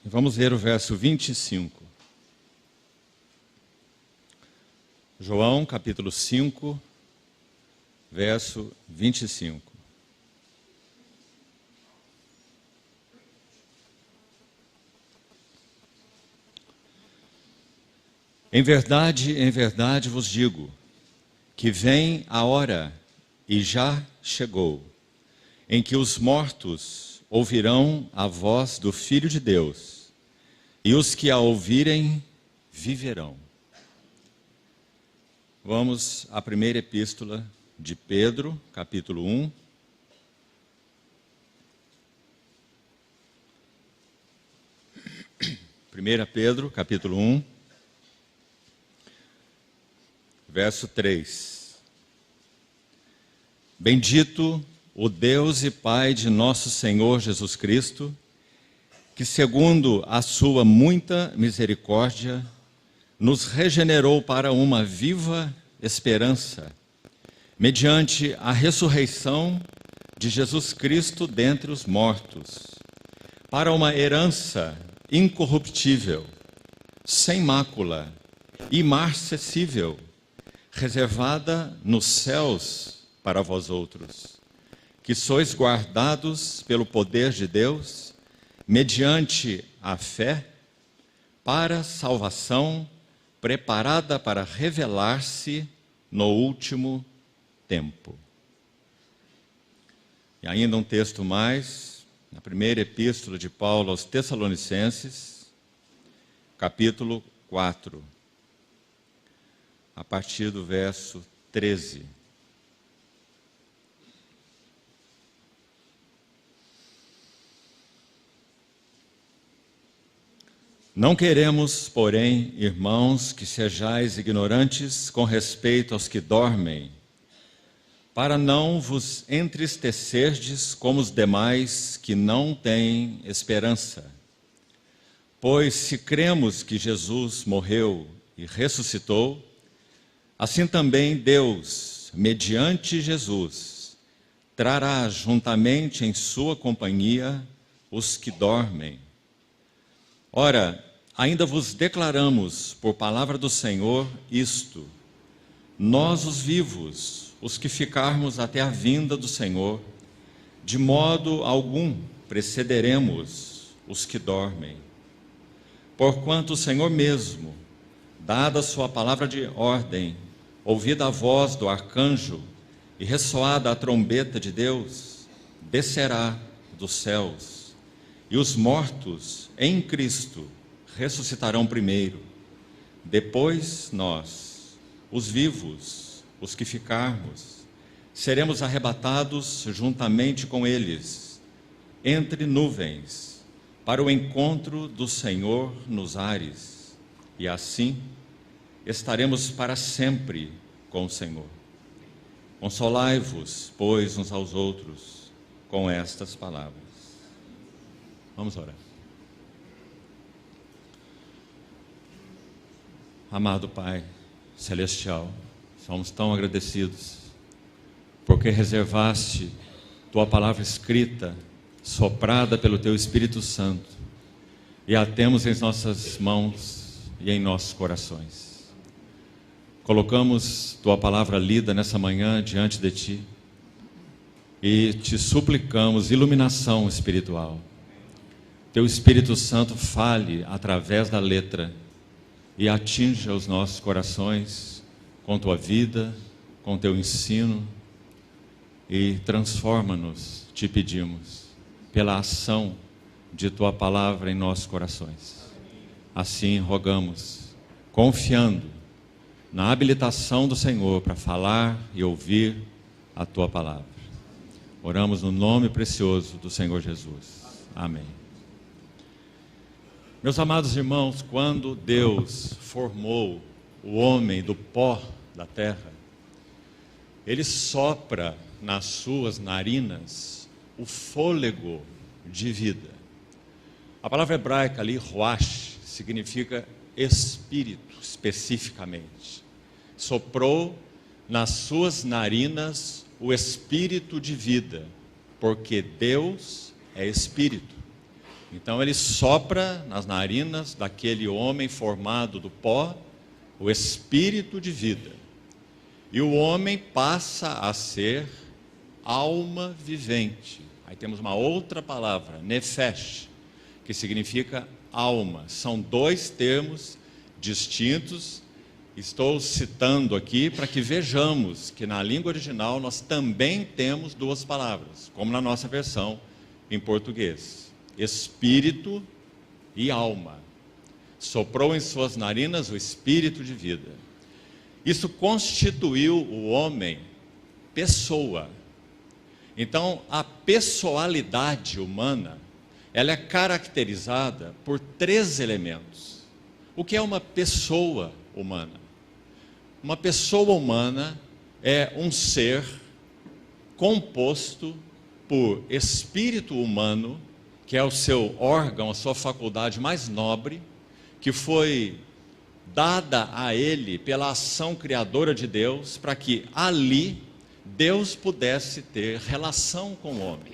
Vamos ler o verso 25. João, capítulo 5, verso 25. Em verdade vos digo, que vem a hora, e já chegou, em que os mortos ouvirão a voz do Filho de Deus, e os que a ouvirem viverão. Vamos à primeira epístola de Pedro, capítulo 1. Primeira Pedro, capítulo 1, verso 3. Bendito o Deus e Pai de nosso Senhor Jesus Cristo, que segundo a sua muita misericórdia, nos regenerou para uma viva esperança, mediante a ressurreição de Jesus Cristo dentre os mortos, para uma herança incorruptível, sem mácula, imarcessível, reservada nos céus para vós outros, que sois guardados pelo poder de Deus, mediante a fé, para salvação preparada para revelar-se no último tempo. E ainda um texto mais, na primeira epístola de Paulo aos Tessalonicenses, capítulo 4, a partir do verso 13. Não queremos, porém, irmãos, que sejais ignorantes com respeito aos que dormem, para não vos entristecerdes como os demais que não têm esperança. Pois se cremos que Jesus morreu e ressuscitou, assim também Deus, mediante Jesus, trará juntamente em sua companhia os que dormem. Ora, ainda vos declaramos, por palavra do Senhor, isto: nós os vivos, os que ficarmos até a vinda do Senhor, de modo algum precederemos os que dormem. Porquanto o Senhor mesmo, dada a sua palavra de ordem, ouvida a voz do arcanjo e ressoada a trombeta de Deus, descerá dos céus, e os mortos em Cristo ressuscitarão primeiro. Depois nós, os vivos, os que ficarmos, seremos arrebatados juntamente com eles, entre nuvens, para o encontro do Senhor nos ares, e assim estaremos para sempre com o Senhor. Consolai-vos, pois, uns aos outros com estas palavras. Vamos orar. Amado Pai Celestial, somos tão agradecidos porque reservaste Tua palavra escrita, soprada pelo Teu Espírito Santo, e a temos em nossas mãos e em nossos corações. Colocamos Tua palavra lida nessa manhã diante de Ti e Te suplicamos iluminação espiritual. Teu Espírito Santo fale através da letra e atinja os nossos corações com Tua vida, com Teu ensino, e transforma-nos, te pedimos, pela ação de Tua palavra em nossos corações. Assim rogamos, confiando na habilitação do Senhor para falar e ouvir a Tua palavra. Oramos no nome precioso do Senhor Jesus. Amém. Meus amados irmãos, quando Deus formou o homem do pó da terra, Ele sopra nas suas narinas o fôlego de vida. A palavra hebraica ali, ruach, significa espírito, especificamente. Soprou nas suas narinas o espírito de vida, porque Deus é espírito. Então ele sopra nas narinas daquele homem formado do pó o espírito de vida. E o homem passa a ser alma vivente. Aí temos uma outra palavra, nefesh, que significa alma. São dois termos distintos. Estou citando aqui para que vejamos que na língua original nós também temos duas palavras, como na nossa versão em português: espírito e alma. Soprou em suas narinas o espírito de vida. Isso constituiu o homem pessoa. Então, a pessoalidade humana, ela é caracterizada por 3 elementos. O que é uma pessoa humana? Uma pessoa humana é um ser composto por espírito humano, que é o seu órgão, a sua faculdade mais nobre, que foi dada a ele pela ação criadora de Deus, para que ali Deus pudesse ter relação com o homem,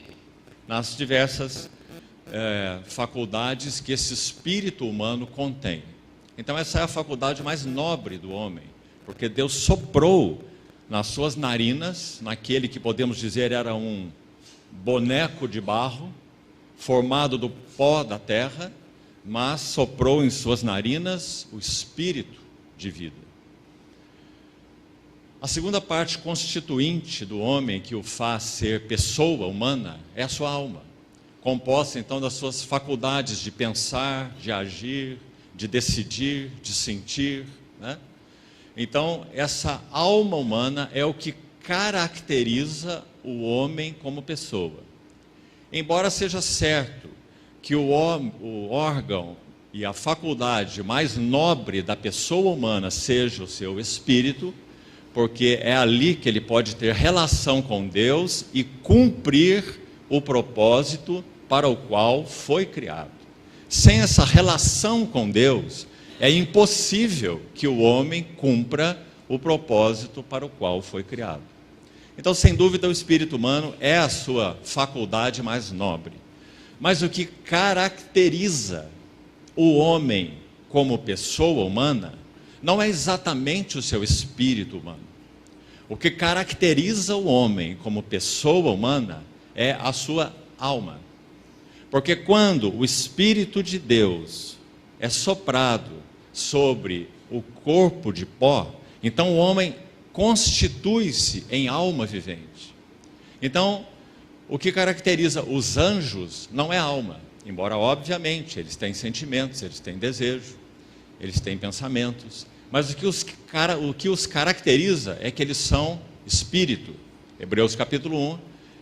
nas diversas faculdades que esse espírito humano contém. Então essa é a faculdade mais nobre do homem, porque Deus soprou nas suas narinas, naquele que podemos dizer era um boneco de barro, formado do pó da terra, mas soprou em suas narinas o espírito de vida. A segunda parte constituinte do homem que o faz ser pessoa humana é a sua alma, composta então das suas faculdades de pensar, de agir, de decidir, de sentir, né? Então, essa alma humana é o que caracteriza o homem como pessoa. Embora seja certo que o órgão e a faculdade mais nobre da pessoa humana seja o seu espírito, porque é ali que ele pode ter relação com Deus e cumprir o propósito para o qual foi criado. Sem essa relação com Deus, é impossível que o homem cumpra o propósito para o qual foi criado. Então, sem dúvida, o espírito humano é a sua faculdade mais nobre. Mas o que caracteriza o homem como pessoa humana não é exatamente o seu espírito humano. O que caracteriza o homem como pessoa humana é a sua alma. Porque quando o Espírito de Deus é soprado sobre o corpo de pó, então o homem constitui-se em alma vivente. Então, o que caracteriza os anjos não é a alma, embora obviamente eles têm sentimentos, eles têm desejo, eles têm pensamentos, mas o que os caracteriza é que eles são espírito. Hebreus capítulo 1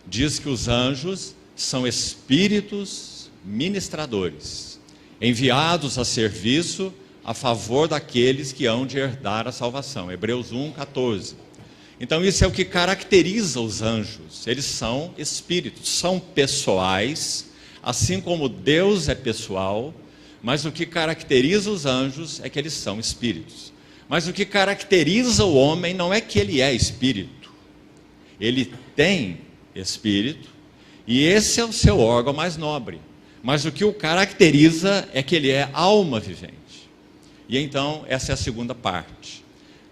diz que os anjos são espíritos ministradores, enviados a serviço a favor daqueles que hão de herdar a salvação. Hebreus 1:14. Então isso é o que caracteriza os anjos. Eles são espíritos, são pessoais, assim como Deus é pessoal, mas o que caracteriza os anjos é que eles são espíritos. Mas o que caracteriza o homem não é que ele é espírito. Ele tem espírito e esse é o seu órgão mais nobre. Mas o que o caracteriza é que ele é alma vivente. E então, essa é a segunda parte.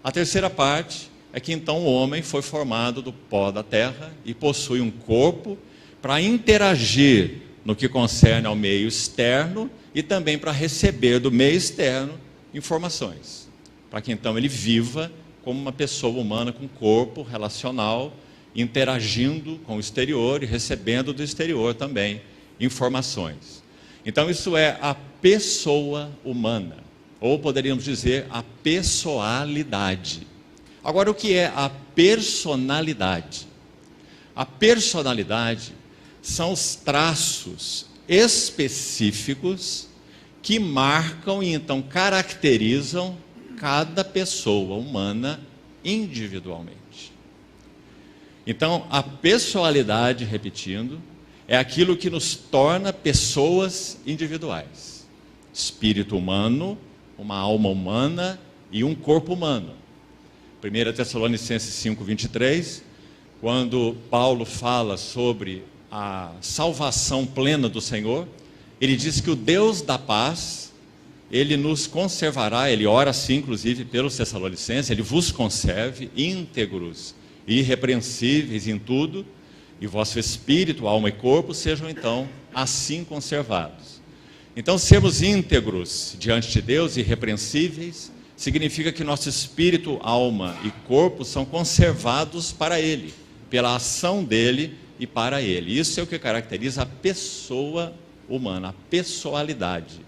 A terceira parte é que então o homem foi formado do pó da terra e possui um corpo para interagir no que concerne ao meio externo e também para receber do meio externo informações. Para que então ele viva como uma pessoa humana com corpo relacional, interagindo com o exterior e recebendo do exterior também informações. Então isso é a pessoa humana, ou poderíamos dizer a pessoalidade. Agora, o que é a personalidade? A personalidade são os traços específicos que marcam e então caracterizam cada pessoa humana individualmente. Então, a pessoalidade, repetindo, é aquilo que nos torna pessoas individuais. Espírito humano, uma alma humana e um corpo humano. 1 Tessalonicenses 5:23, quando Paulo fala sobre a salvação plena do Senhor, ele diz que o Deus da paz, ele nos conservará, ele ora assim, inclusive, pelos Tessalonicenses, ele vos conserve íntegros, irrepreensíveis em tudo, e vosso espírito, alma e corpo sejam então assim conservados. Então, sermos íntegros diante de Deus, irrepreensíveis, significa que nosso espírito, alma e corpo são conservados para Ele, pela ação dEle e para Ele. Isso é o que caracteriza a pessoa humana, a pessoalidade.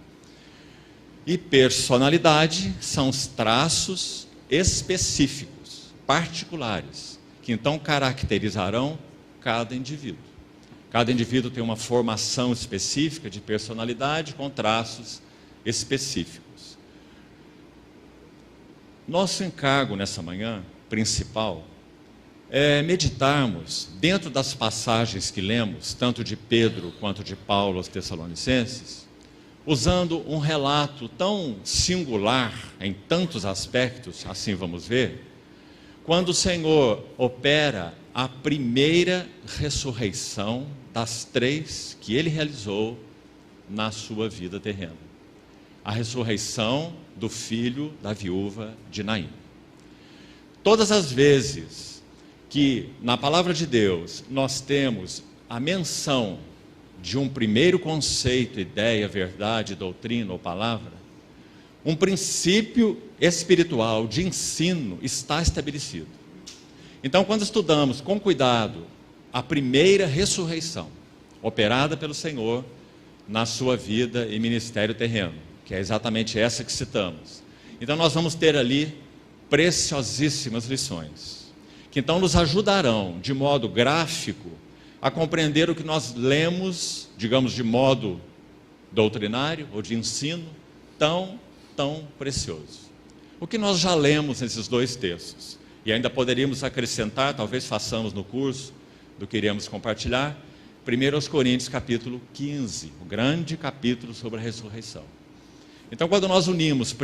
E personalidade são os traços específicos, particulares, que então caracterizarão cada indivíduo. Cada indivíduo tem uma formação específica de personalidade com traços específicos. Nosso encargo nessa manhã, principal, é meditarmos dentro das passagens que lemos, tanto de Pedro quanto de Paulo aos Tessalonicenses, usando um relato tão singular em tantos aspectos, assim vamos ver, quando o Senhor opera a primeira ressurreição das 3 que Ele realizou na sua vida terrena. A ressurreição do filho da viúva de Naim. Todas as vezes que na palavra de Deus nós temos a menção de um primeiro conceito, ideia, verdade, doutrina ou palavra, um princípio espiritual de ensino está estabelecido. Então, quando estudamos com cuidado a primeira ressurreição operada pelo Senhor na sua vida e ministério terreno, que é exatamente essa que citamos, então nós vamos ter ali preciosíssimas lições, que então nos ajudarão de modo gráfico a compreender o que nós lemos, digamos, de modo doutrinário ou de ensino, tão precioso. O que nós já lemos nesses 2 textos, e ainda poderíamos acrescentar, talvez façamos no curso do que iremos compartilhar, 1 Coríntios capítulo 15, o grande capítulo sobre a ressurreição. Então, quando nós unimos 1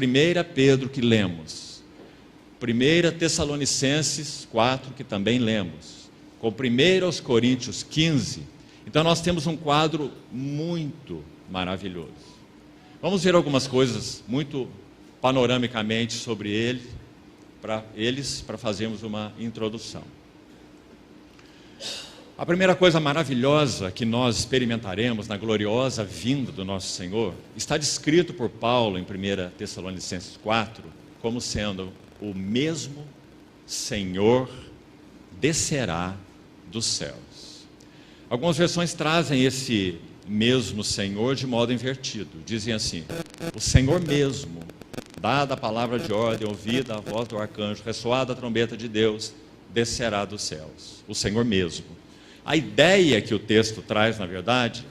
Pedro, que lemos, 1 Tessalonicenses 4, que também lemos, com 1 Coríntios 15, então nós temos um quadro muito maravilhoso. Vamos ver algumas coisas muito panoramicamente sobre eles, para fazermos uma introdução. A primeira coisa maravilhosa que nós experimentaremos na gloriosa vinda do nosso Senhor está descrito por Paulo em 1 Tessalonicenses 4 como sendo: o mesmo Senhor descerá dos céus. Algumas versões trazem esse mesmo Senhor de modo invertido. Dizem assim: o Senhor mesmo, dada a palavra de ordem, ouvida a voz do arcanjo, ressoada a trombeta de Deus, descerá dos céus. O Senhor mesmo. A ideia que o texto traz, na verdade,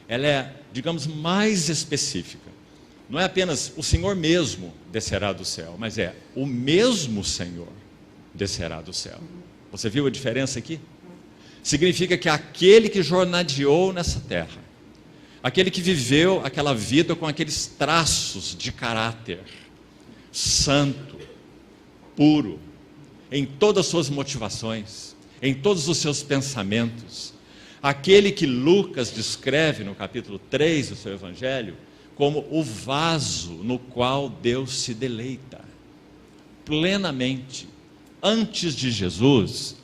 ela é, digamos, mais específica. Não é apenas o Senhor mesmo descerá do céu, mas é o mesmo Senhor descerá do céu. Você viu a diferença aqui? Significa que aquele que jornadeou nessa terra, aquele que viveu aquela vida com aqueles traços de caráter santo, puro, em todas as suas motivações, em todos os seus pensamentos, aquele que Lucas descreve no capítulo 3 do seu Evangelho como o vaso no qual Deus se deleita plenamente. Antes de Jesus,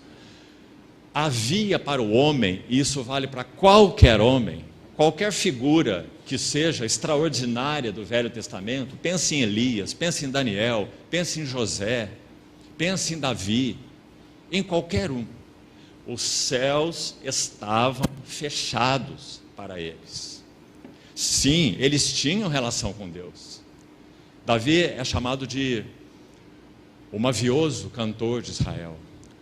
havia para o homem, e isso vale para qualquer homem, qualquer figura que seja extraordinária do Velho Testamento, pense em Elias, pense em Daniel, pense em José, pense em Davi, em qualquer um. Os céus estavam fechados para eles. Sim, eles tinham relação com Deus. Davi é chamado de o mavioso cantor de Israel.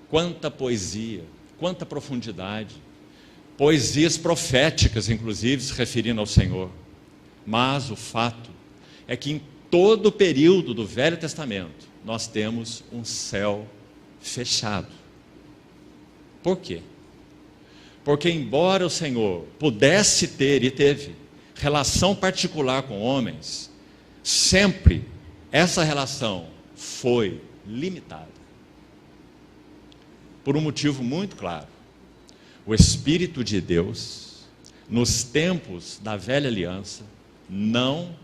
Quanta poesia, quanta profundidade. Poesias proféticas, inclusive, se referindo ao Senhor. Mas o fato é que em todo o período do Velho Testamento, nós temos um céu fechado. Por quê? Porque embora o Senhor pudesse ter e teve relação particular com homens, sempre essa relação foi limitada. Por um motivo muito claro. O Espírito de Deus nos tempos da velha aliança, não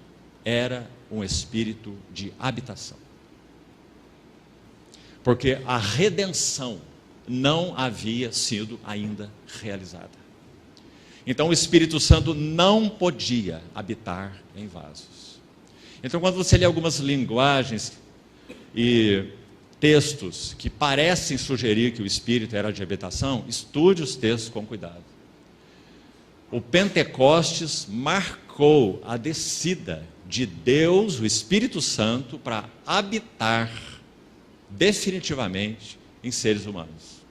era um espírito de habitação. Porque a redenção não havia sido ainda realizada. Então o Espírito Santo não podia habitar em vasos. Então quando você lê algumas linguagens e textos que parecem sugerir que o Espírito era de habitação, estude os textos com cuidado. O Pentecostes marcou a descida de Deus, o Espírito Santo, para habitar definitivamente em seres humanos,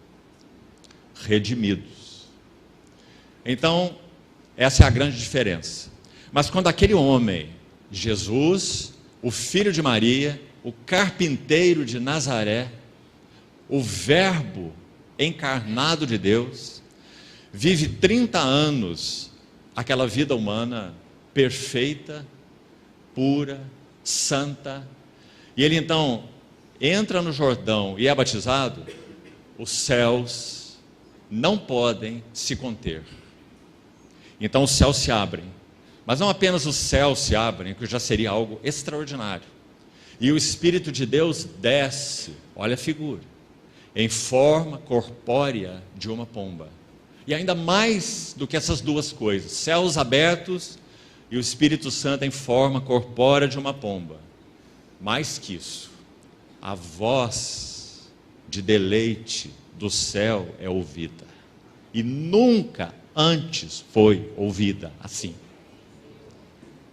redimidos. Então, essa é a grande diferença. Mas quando aquele homem, Jesus, o filho de Maria, o carpinteiro de Nazaré, o Verbo encarnado de Deus, vive 30 anos aquela vida humana perfeita, pura, santa, e ele então entra no Jordão e é batizado, os céus não podem se conter. Então os céus se abrem, mas não apenas os céus se abrem, que já seria algo extraordinário, e o Espírito de Deus desce, olha a figura, em forma corpórea de uma pomba. E ainda mais do que essas duas coisas, céus abertos e o Espírito Santo em forma corpórea de uma pomba. Mais que isso, a voz de deleite do céu é ouvida. E nunca antes foi ouvida assim.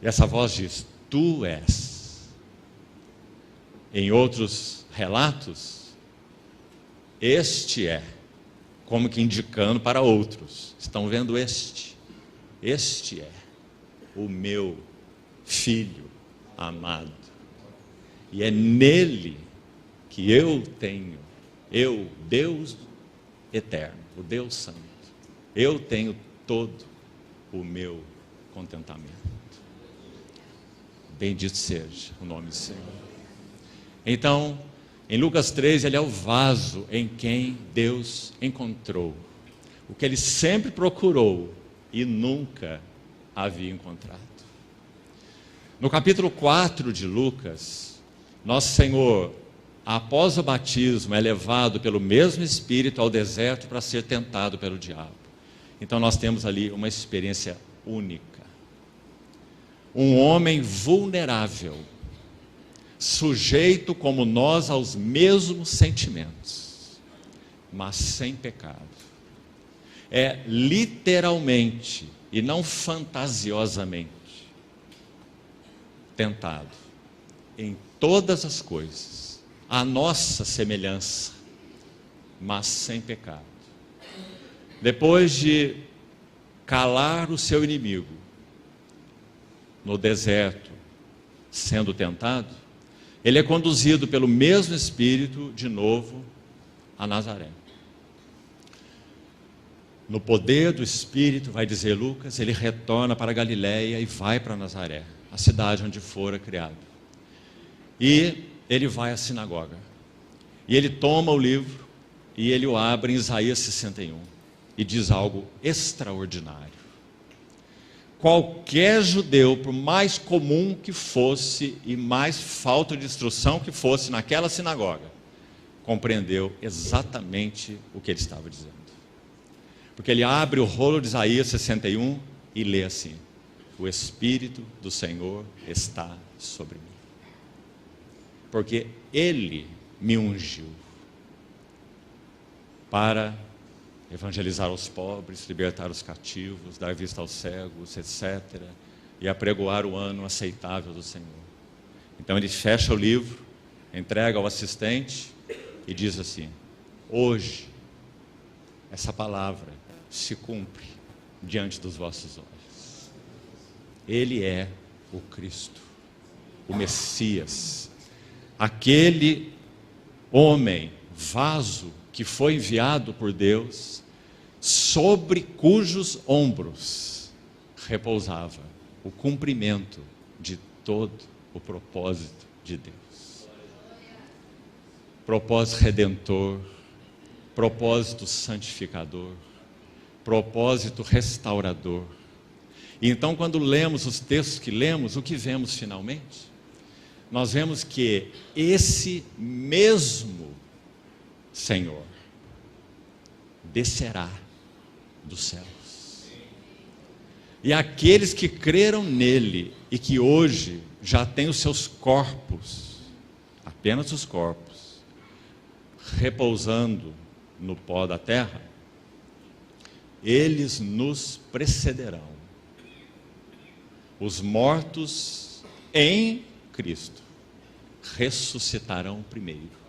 E essa voz diz: tu és. Em outros relatos, este é. Como que indicando para outros. Estão vendo este? Este é o meu filho amado. E é nele que eu tenho, eu, Deus eterno, o Deus santo, eu tenho todo o meu contentamento. Bendito seja o nome do Senhor. Então, em Lucas 3, ele é o vaso em quem Deus encontrou o que ele sempre procurou e nunca havia encontrado. No capítulo 4 de Lucas, nosso Senhor, após o batismo, é levado pelo mesmo Espírito ao deserto para ser tentado pelo diabo. Então nós temos ali uma experiência única. Um homem vulnerável, sujeito como nós aos mesmos sentimentos, mas sem pecado. É literalmente e não fantasiosamente tentado em todas as coisas, a nossa semelhança, mas sem pecado. Depois de calar o seu inimigo no deserto, sendo tentado, ele é conduzido pelo mesmo Espírito de novo a Nazaré. No poder do Espírito, vai dizer Lucas, ele retorna para a Galileia e vai para Nazaré, a cidade onde fora criado. E ele vai à sinagoga. E ele toma o livro e ele o abre em Isaías 61 e diz algo extraordinário. Qualquer judeu, por mais comum que fosse e mais falta de instrução que fosse naquela sinagoga, compreendeu exatamente o que ele estava dizendo. Porque ele abre o rolo de Isaías 61 e lê assim: o Espírito do Senhor está sobre mim, porque Ele me ungiu para evangelizar os pobres, libertar os cativos, dar vista aos cegos, etc. E apregoar o ano aceitável do Senhor. Então ele fecha o livro, entrega ao assistente e diz assim: hoje essa palavra se cumpre diante dos vossos olhos. Ele é o Cristo, o Messias, aquele homem, vaso, que foi enviado por Deus, sobre cujos ombros repousava o cumprimento de todo o propósito de Deus. Propósito redentor, propósito santificador, propósito restaurador, E então, quando lemos os textos que lemos, o que vemos finalmente? Nós vemos que esse mesmo Senhor descerá dos céus. E aqueles que creram nele e que hoje já têm os seus corpos, apenas os corpos, repousando no pó da terra, eles nos precederão. Os mortos em Cristo ressuscitarão primeiro.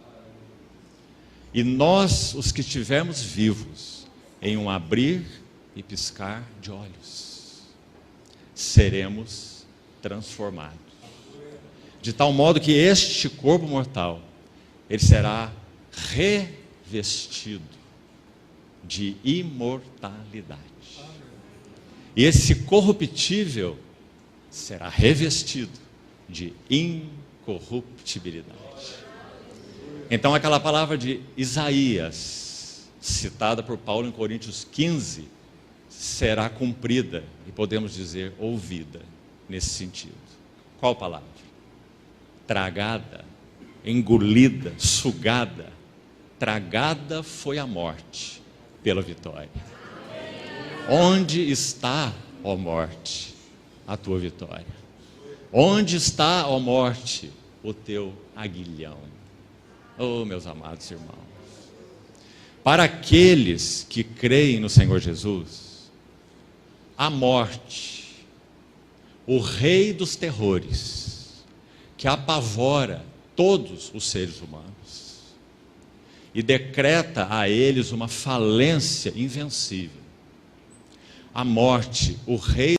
E nós, os que estivermos vivos, em um abrir e piscar de olhos, seremos transformados. De tal modo que este corpo mortal, ele será revestido de imortalidade. E esse corruptível será revestido de incorruptibilidade. Então aquela palavra de Isaías, citada por Paulo em Coríntios 15, será cumprida, e podemos dizer ouvida, nesse sentido. Qual palavra? Tragada, engolida, sugada. Tragada foi a morte pela vitória. Onde está, ó morte, a tua vitória? Onde está, ó morte, o teu aguilhão? Oh, meus amados irmãos, para aqueles que creem no Senhor Jesus, a morte, o rei dos terrores, que apavora todos os seres humanos e decreta a eles uma falência invencível. A morte, o rei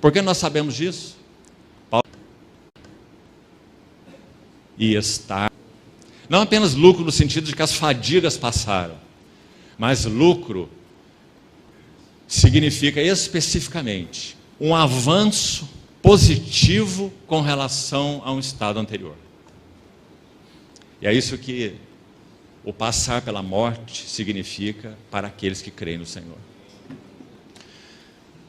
Por que nós sabemos disso? Paulo e estar, não apenas lucro no sentido de que as fadigas passaram, mas lucro significa especificamente um avanço positivo com relação a um estado anterior. E é isso que o passar pela morte significa para aqueles que creem no Senhor.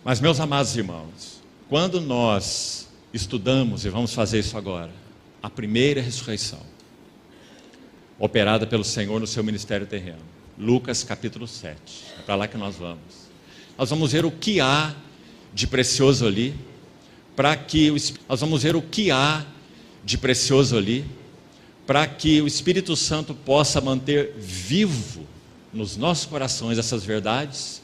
Mas, meus amados irmãos, quando nós estudamos, e vamos fazer isso agora, a primeira ressurreição, operada pelo Senhor no seu ministério terreno, Lucas capítulo 7, é para lá que nós vamos ver o que há de precioso ali, para que o Espírito Santo possa manter vivo nos nossos corações essas verdades.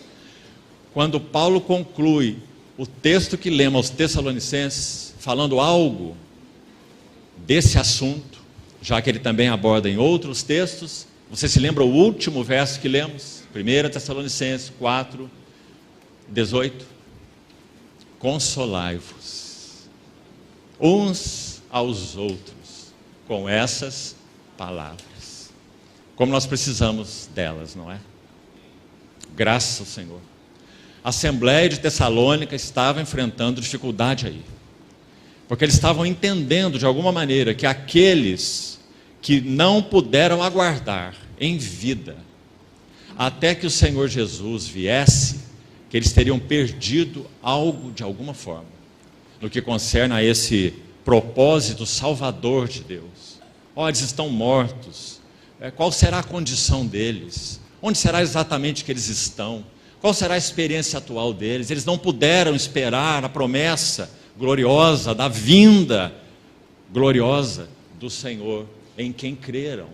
Quando Paulo conclui o texto que lemos aos Tessalonicenses, falando algo desse assunto, já que ele também aborda em outros textos, você se lembra o último verso que lemos? 1 Tessalonicenses 4, 18. Consolai-vos uns aos outros com essas palavras. Como nós precisamos delas, não é? Graças ao Senhor. A Assembleia de Tessalônica estava enfrentando dificuldade aí, porque eles estavam entendendo de alguma maneira que aqueles que não puderam aguardar em vida até que o Senhor Jesus viesse, que eles teriam perdido algo de alguma forma, no que concerne a esse propósito salvador de Deus. Eles estão mortos. Qual será a condição deles? Onde será exatamente que eles estão? Qual será a experiência atual deles? Eles não puderam esperar a promessa gloriosa da vinda gloriosa do Senhor, em quem creram.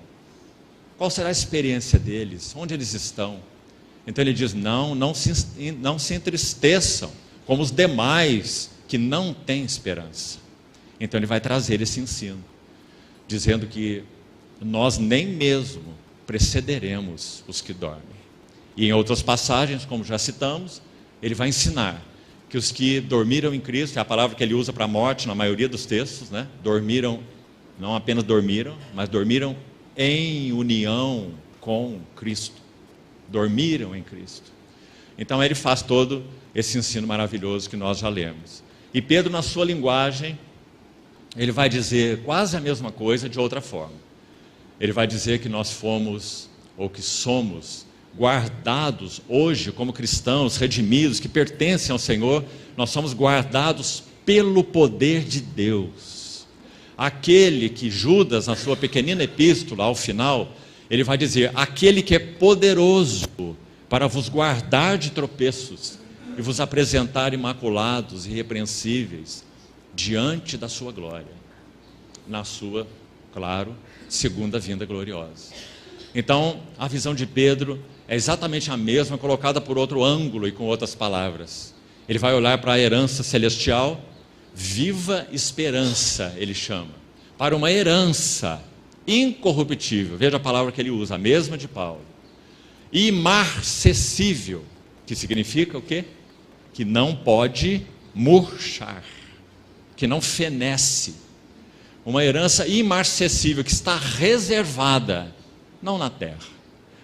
Qual será a experiência deles? Onde eles estão? Então ele diz, não se entristeçam como os demais que não têm esperança. Então ele vai trazer esse ensino, dizendo que nós nem mesmo precederemos os que dormem. E em outras passagens, como já citamos, ele vai ensinar que os que dormiram em Cristo, é a palavra que ele usa para a morte na maioria dos textos, né? Dormiram, não apenas dormiram, mas dormiram em união com Cristo. Dormiram em Cristo. Então ele faz todo esse ensino maravilhoso que nós já lemos. E Pedro, na sua linguagem, ele vai dizer quase a mesma coisa de outra forma. Ele vai dizer que nós fomos, ou que somos, guardados hoje como cristãos, redimidos, que pertencem ao Senhor. Nós somos guardados pelo poder de Deus. Aquele que Judas, na sua pequenina epístola, ao final, ele vai dizer, aquele que é poderoso para vos guardar de tropeços e vos apresentar imaculados e irrepreensíveis diante da sua glória, na sua, claro, segunda vinda gloriosa. Então, a visão de Pedro é exatamente a mesma, colocada por outro ângulo e com outras palavras. Ele vai olhar para a herança celestial, viva esperança, ele chama, para uma herança incorruptível, veja a palavra que ele usa, a mesma de Paulo, imarcessível, que significa o quê? Que não pode murchar, que não fenece, uma herança imarcessível, que está reservada, não na terra,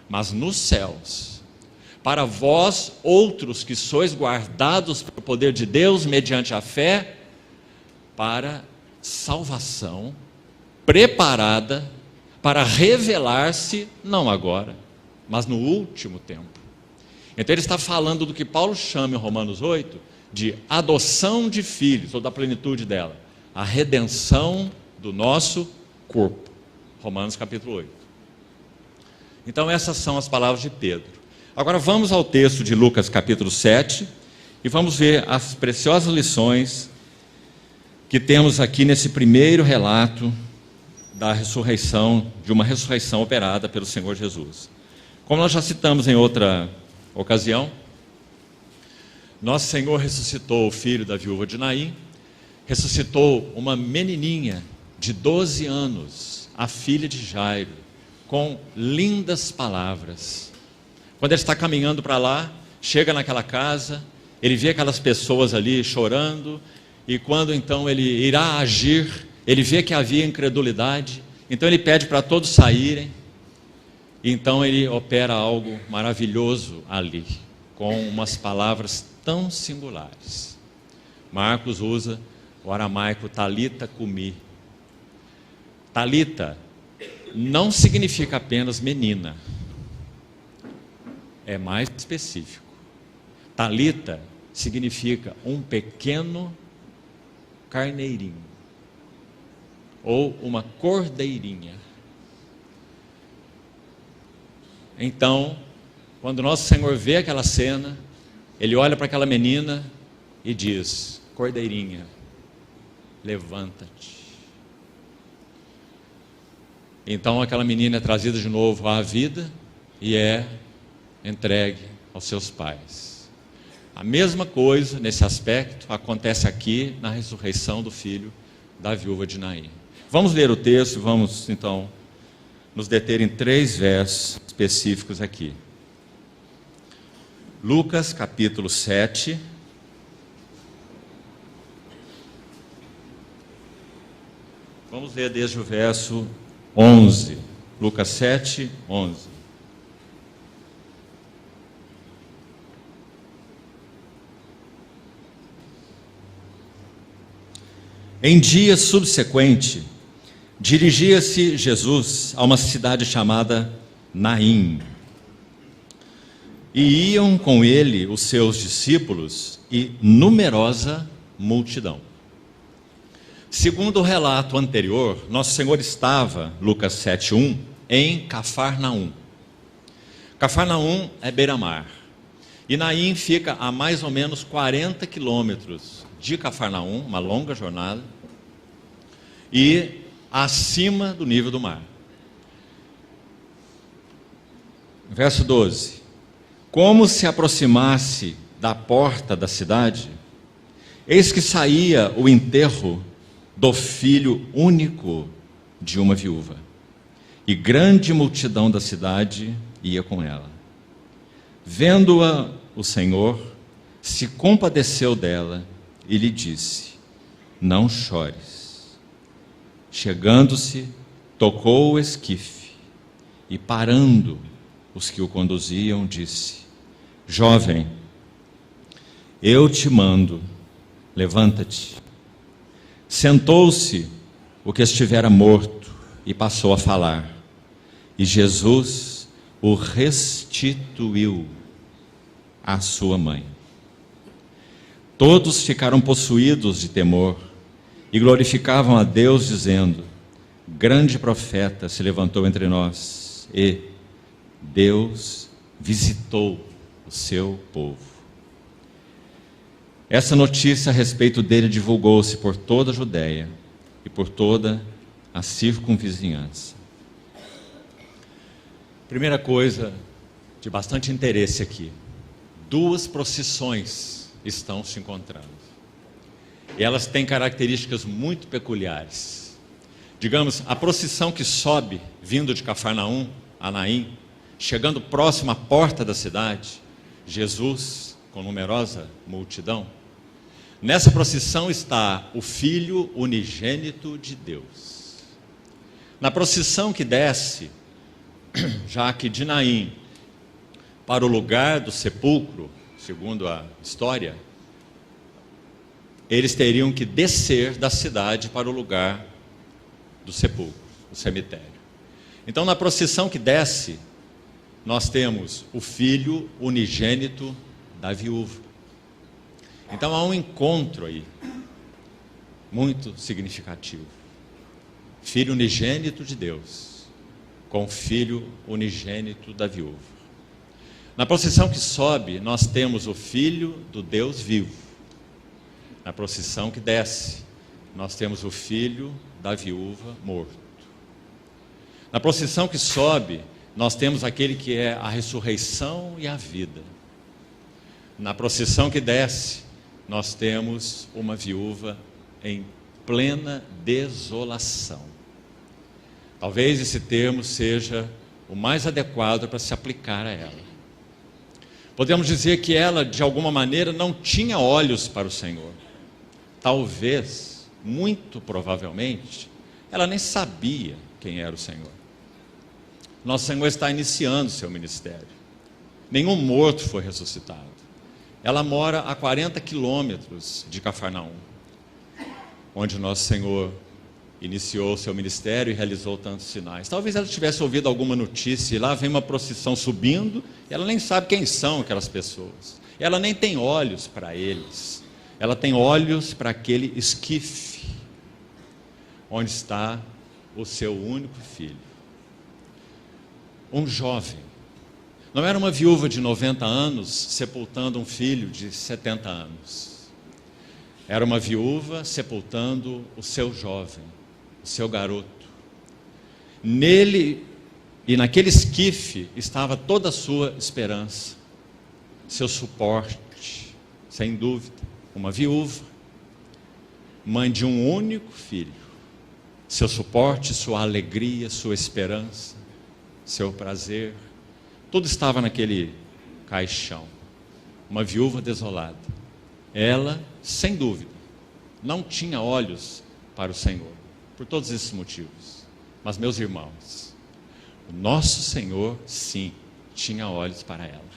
mas nos céus, para vós outros que sois guardados pelo poder de Deus, mediante a fé, para salvação, preparada para revelar-se, não agora, mas no último tempo. Então ele está falando do que Paulo chama em Romanos 8, de adoção de filhos, ou da plenitude dela, a redenção do nosso corpo. Romanos capítulo 8. Então essas são as palavras de Pedro. Agora vamos ao texto de Lucas capítulo 7, e vamos ver as preciosas lições que temos aqui nesse primeiro relato da ressurreição, de uma ressurreição operada pelo Senhor Jesus. Como nós já citamos em outra ocasião, nosso Senhor ressuscitou o filho da viúva de Naim, ressuscitou uma menininha de 12 anos, a filha de Jairo, com lindas palavras. Quando ele está caminhando para lá, chega naquela casa, ele vê aquelas pessoas ali chorando, e quando então ele irá agir, ele vê que havia incredulidade, então ele pede para todos saírem, e então ele opera algo maravilhoso ali, com umas palavras tão singulares. Marcos usa o aramaico talita cumi. Talita não significa apenas menina, é mais específico. Talita significa um pequeno carneirinho, ou uma cordeirinha. Então, quando nosso Senhor vê aquela cena, ele olha para aquela menina e diz, cordeirinha, levanta-te. Então aquela menina é trazida de novo à vida e é entregue aos seus pais. A mesma coisa nesse aspecto acontece aqui na ressurreição do filho da viúva de Naim. Vamos ler o texto, vamos então nos deter em 3 versos específicos aqui. Lucas capítulo 7. Vamos ler desde o verso 11. Lucas 7, 11. Em dia subsequente, dirigia-se Jesus a uma cidade chamada Naim. E iam com ele os seus discípulos e numerosa multidão. Segundo o relato anterior, Nosso Senhor estava, Lucas 7:1, em Cafarnaum. Cafarnaum é beira-mar. E Naim fica a mais ou menos 40 quilômetros de Cafarnaum, uma longa jornada, e acima do nível do mar. Verso 12. Como se aproximasse da porta da cidade, eis que saía o enterro do filho único de uma viúva, e grande multidão da cidade ia com ela. Vendo-a, o Senhor se compadeceu dela e lhe disse: não chores. Chegando-se, tocou o esquife e, parando os que o conduziam, disse: jovem, eu te mando, levanta-te. Sentou-se o que estivera morto e passou a falar. E Jesus o restituiu à sua mãe. Todos ficaram possuídos de temor e glorificavam a Deus, dizendo: grande profeta se levantou entre nós e Deus visitou o seu povo. Essa notícia a respeito dele divulgou-se por toda a Judéia e por toda a circunvizinhança. Primeira coisa de bastante interesse aqui: duas procissões estão se encontrando. E elas têm características muito peculiares. Digamos, a procissão que sobe, vindo de Cafarnaum a Naim, chegando próximo à porta da cidade, Jesus, com numerosa multidão. Nessa procissão está o Filho unigênito de Deus. Na procissão que desce, já que de Naim para o lugar do sepulcro, segundo a história, eles teriam que descer da cidade para o lugar do sepulcro, o cemitério. Então, na procissão que desce, nós temos o filho unigênito da viúva. Então, há um encontro aí, muito significativo. Filho unigênito de Deus, com o filho unigênito da viúva. Na procissão que sobe, nós temos o Filho do Deus vivo. Na procissão que desce, nós temos o filho da viúva morto. Na procissão que sobe, nós temos aquele que é a ressurreição e a vida. Na procissão que desce, nós temos uma viúva em plena desolação. Talvez esse termo seja o mais adequado para se aplicar a ela. Podemos dizer que ela, de alguma maneira, não tinha olhos para o Senhor. Talvez, muito provavelmente, ela nem sabia quem era o Senhor. Nosso Senhor está iniciando seu ministério. Nenhum morto foi ressuscitado. Ela mora a 40 quilômetros de Cafarnaum, onde Nosso Senhor iniciou seu ministério e realizou tantos sinais. Talvez ela tivesse ouvido alguma notícia, e lá vem uma procissão subindo, e ela nem sabe quem são aquelas pessoas. Ela nem tem olhos para eles. Ela tem olhos para aquele esquife, onde está o seu único filho. Um jovem. Não era uma viúva de 90 anos sepultando um filho de 70 anos. Era uma viúva sepultando o seu jovem, o seu garoto. Nele e naquele esquife estava toda a sua esperança, seu suporte, sem dúvida. Uma viúva, mãe de um único filho, seu suporte, sua alegria, sua esperança, seu prazer, tudo estava naquele caixão. Uma viúva desolada. Ela, sem dúvida, não tinha olhos para o Senhor, por todos esses motivos. Mas, meus irmãos, o nosso Senhor, sim, tinha olhos para ela.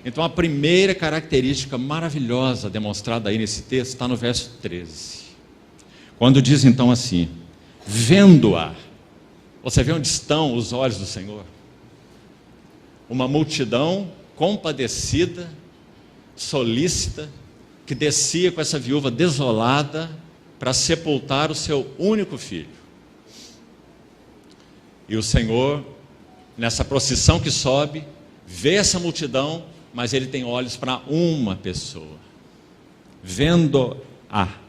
Então, a primeira característica maravilhosa demonstrada aí nesse texto está no verso 13. quando diz então assim, vendo-a. Você vê onde estão os olhos do Senhor? Uma multidão compadecida, solícita, que descia com essa viúva desolada para sepultar o seu único filho. E o Senhor, nessa procissão que sobe, vê essa multidão, mas ele tem olhos para uma pessoa. Vendo-a,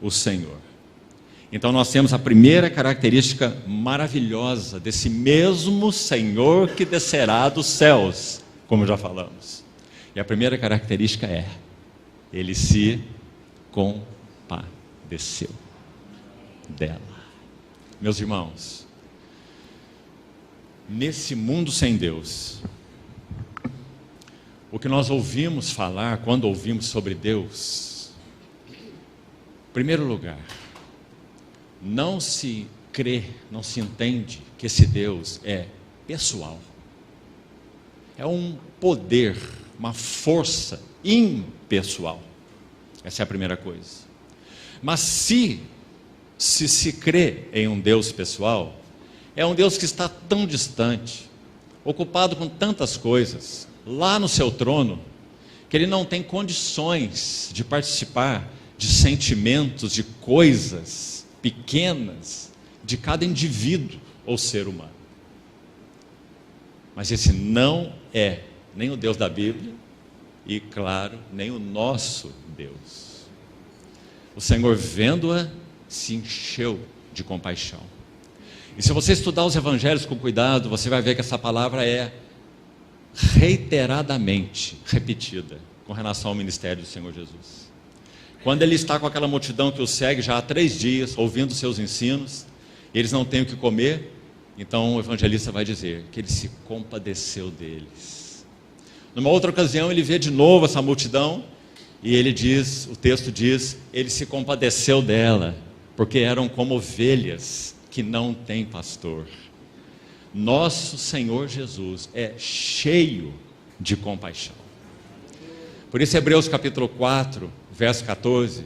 o Senhor. Então nós temos a primeira característica maravilhosa desse mesmo Senhor que descerá dos céus, como já falamos. E a primeira característica é, ele se compadeceu dela. Meus irmãos, nesse mundo sem Deus, o que nós ouvimos falar quando ouvimos sobre Deus, em primeiro lugar, não se crê, não se entende que esse Deus é pessoal. É um poder, uma força impessoal. Essa é a primeira coisa. Mas se crê em um Deus pessoal, é um Deus que está tão distante, ocupado com tantas coisas, lá no seu trono, que ele não tem condições de participar de sentimentos, de coisas pequenas de cada indivíduo ou ser humano. Mas esse não é nem o Deus da Bíblia e, claro, nem o nosso Deus. O Senhor, vendo-a, se encheu de compaixão. E se você estudar os evangelhos com cuidado, você vai ver que essa palavra é reiteradamente repetida com relação ao ministério do Senhor Jesus. Quando ele está com aquela multidão que o segue já há 3 dias, ouvindo seus ensinos, e eles não têm o que comer, então o evangelista vai dizer que ele se compadeceu deles. Numa outra ocasião ele vê de novo essa multidão, e ele diz, o texto diz, ele se compadeceu dela, porque eram como ovelhas que não têm pastor. Nosso Senhor Jesus é cheio de compaixão. Por isso Hebreus capítulo 4, verso 14,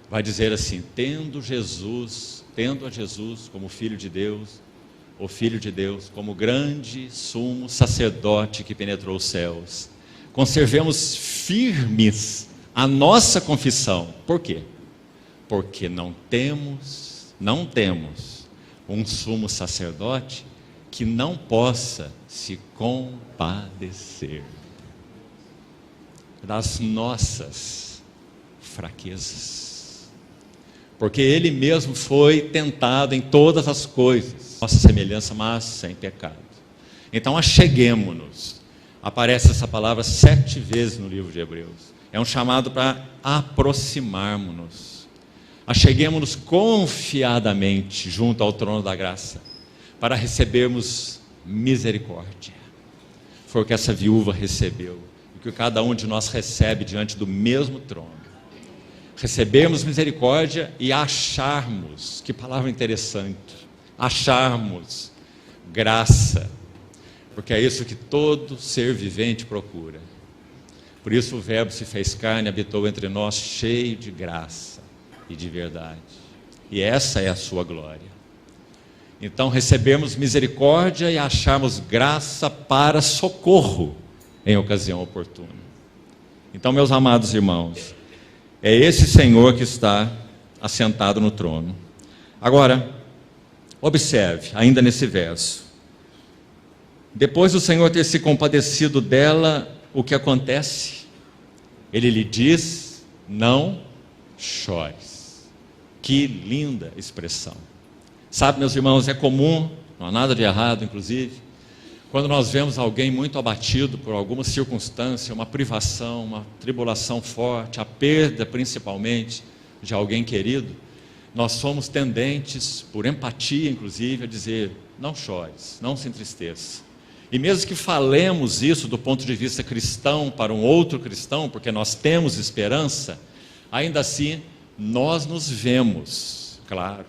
vai dizer assim, tendo a Jesus como Filho de Deus, o Filho de Deus, como grande sumo sacerdote que penetrou os céus, conservemos firmes a nossa confissão. Por quê? Porque não temos um sumo sacerdote que não possa se compadecer das nossas fraquezas, porque ele mesmo foi tentado em todas as coisas, nossa semelhança, mas sem pecado. Então acheguemo-nos. Aparece essa palavra 7 vezes no livro de Hebreus. É um chamado para aproximarmos-nos. Acheguemo-nos confiadamente junto ao trono da graça, para recebermos misericórdia. Foi o que essa viúva recebeu, e que cada um de nós recebe diante do mesmo trono. Recebermos misericórdia e acharmos, que palavra interessante, acharmos graça, porque é isso que todo ser vivente procura. Por isso o Verbo se fez carne, habitou entre nós, cheio de graça e de verdade, e essa é a sua glória. Então recebemos misericórdia e acharmos graça para socorro em ocasião oportuna. Então, meus amados irmãos, é esse Senhor que está assentado no trono. Agora, observe, ainda nesse verso, depois do Senhor ter se compadecido dela, o que acontece? Ele lhe diz, não chores. Que linda expressão. Sabe, meus irmãos, é comum, não há nada de errado, inclusive, quando nós vemos alguém muito abatido por alguma circunstância, uma privação, uma tribulação forte, a perda principalmente de alguém querido, nós somos tendentes, por empatia inclusive, a dizer, não chores, não se entristeça. E mesmo que falemos isso do ponto de vista cristão para um outro cristão, porque nós temos esperança, ainda assim nós nos vemos, claro,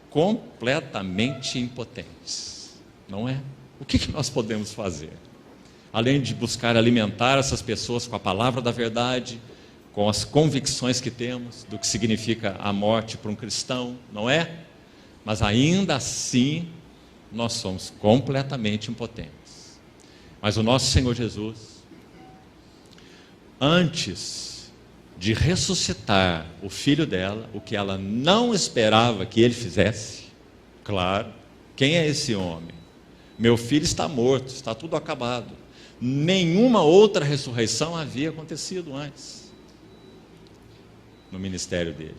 completamente impotentes, não é? O que nós podemos fazer? Além de buscar alimentar essas pessoas com a palavra da verdade, com as convicções que temos do que significa a morte para um cristão, não é? Mas ainda assim, nós somos completamente impotentes. Mas o nosso Senhor Jesus, antes de ressuscitar o filho dela, o que ela não esperava que ele fizesse, claro, quem é esse homem? Meu filho está morto, está tudo acabado. Nenhuma outra ressurreição havia acontecido antes no ministério dele.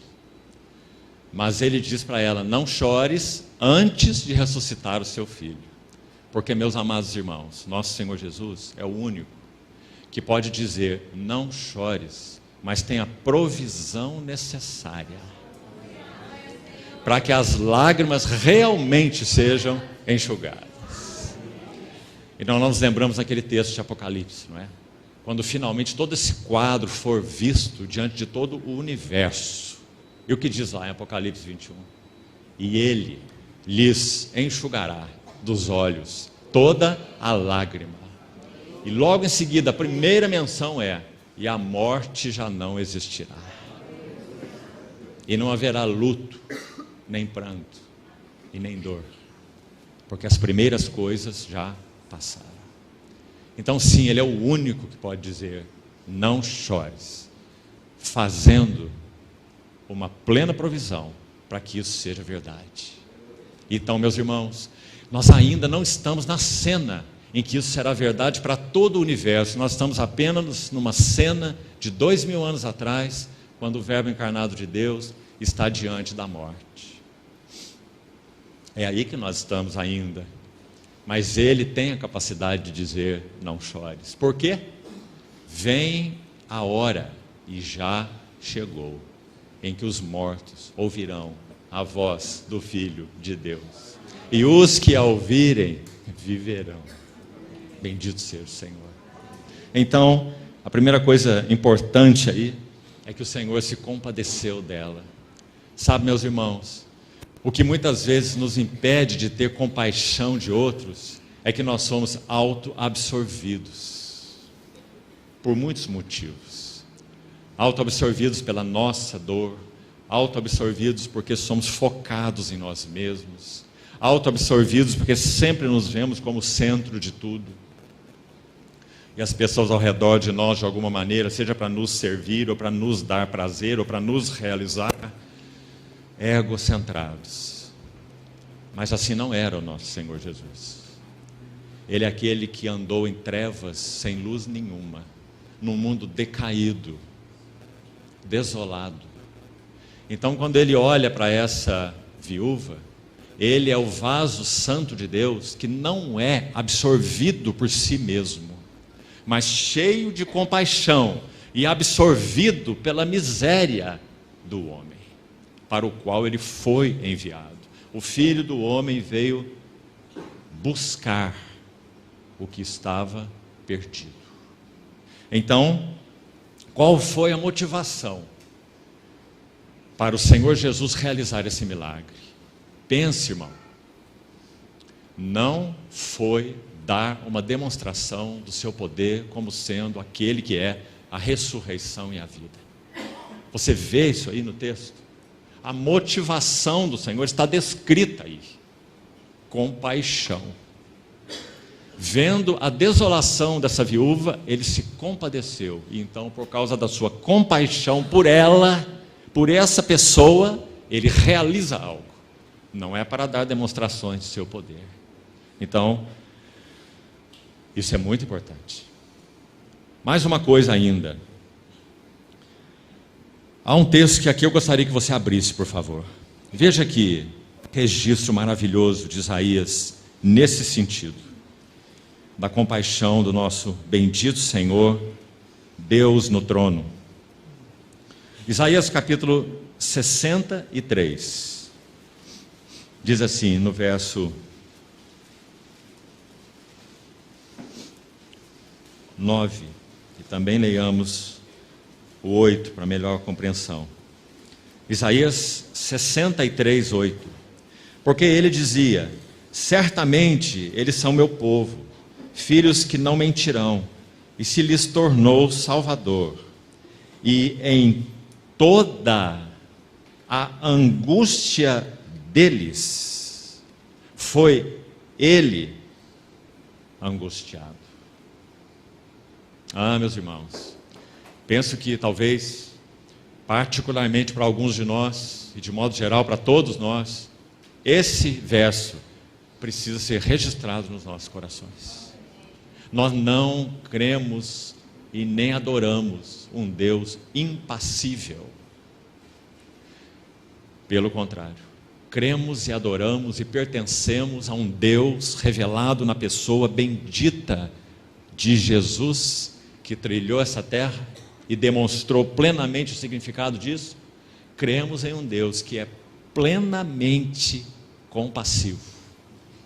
Mas ele diz para ela: não chores antes de ressuscitar o seu filho. Porque, meus amados irmãos, nosso Senhor Jesus é o único que pode dizer: não chores, mas tem a provisão necessária para que as lágrimas realmente sejam enxugadas. Então nós nos lembramos daquele texto de Apocalipse, não é? Quando finalmente todo esse quadro for visto diante de todo o universo. E o que diz lá em Apocalipse 21? E ele lhes enxugará dos olhos toda a lágrima. E logo em seguida a primeira menção é: e a morte já não existirá. E não haverá luto, nem pranto, e nem dor, porque as primeiras coisas já passaram. Então sim, ele é o único que pode dizer: não chores, fazendo uma plena provisão para que isso seja verdade. Então, meus irmãos, nós ainda não estamos na cena em que isso será verdade para todo o universo. Nós estamos apenas numa cena de 2000 anos atrás, quando o Verbo encarnado de Deus está diante da morte. É aí que nós estamos ainda. Mas ele tem a capacidade de dizer: não chores. Por quê? Vem a hora, e já chegou, em que os mortos ouvirão a voz do Filho de Deus. E os que a ouvirem, viverão. Bendito seja o Senhor. Então, a primeira coisa importante aí, é que o Senhor se compadeceu dela. Sabe, meus irmãos, o que muitas vezes nos impede de ter compaixão de outros é que nós somos auto-absorvidos, por muitos motivos. Auto-absorvidos pela nossa dor, auto-absorvidos porque somos focados em nós mesmos, auto-absorvidos porque sempre nos vemos como centro de tudo. E as pessoas ao redor de nós, de alguma maneira, seja para nos servir, ou para nos dar prazer, ou para nos realizar, egocentrados. Mas assim não era o nosso Senhor Jesus. Ele é aquele que andou em trevas sem luz nenhuma, num mundo decaído, desolado. Então, quando ele olha para essa viúva, ele é o vaso santo de Deus que não é absorvido por si mesmo, mas cheio de compaixão e absorvido pela miséria do homem para o qual ele foi enviado. O Filho do Homem veio buscar o que estava perdido. Então, qual foi a motivação para o Senhor Jesus realizar esse milagre? Pense, irmão, não foi dar uma demonstração do seu poder como sendo aquele que é a ressurreição e a vida. Você vê isso aí no texto? A motivação do Senhor está descrita aí: compaixão. Vendo a desolação dessa viúva, ele se compadeceu. E então, por causa da sua compaixão por ela, por essa pessoa, ele realiza algo. Não é para dar demonstrações de seu poder. Então, isso é muito importante. Mais uma coisa ainda. Há um texto que aqui eu gostaria que você abrisse, por favor. Veja aqui, registro maravilhoso de Isaías nesse sentido, da compaixão do nosso bendito Senhor, Deus no trono. Isaías capítulo 63, diz assim no verso 9, e também leiamos o 8 para melhor compreensão. Isaías 63, 8. Porque ele dizia: certamente eles são meu povo, filhos que não mentirão, e se lhes tornou Salvador. E em toda a angústia deles, foi ele angustiado. Meus irmãos, penso que talvez, particularmente para alguns de nós, e de modo geral para todos nós, esse verso precisa ser registrado nos nossos corações. Nós não cremos e nem adoramos um Deus impassível. Pelo contrário, cremos e adoramos e pertencemos a um Deus revelado na pessoa bendita de Jesus, que trilhou essa terra e demonstrou plenamente o significado disso. Cremos em um Deus que é plenamente compassivo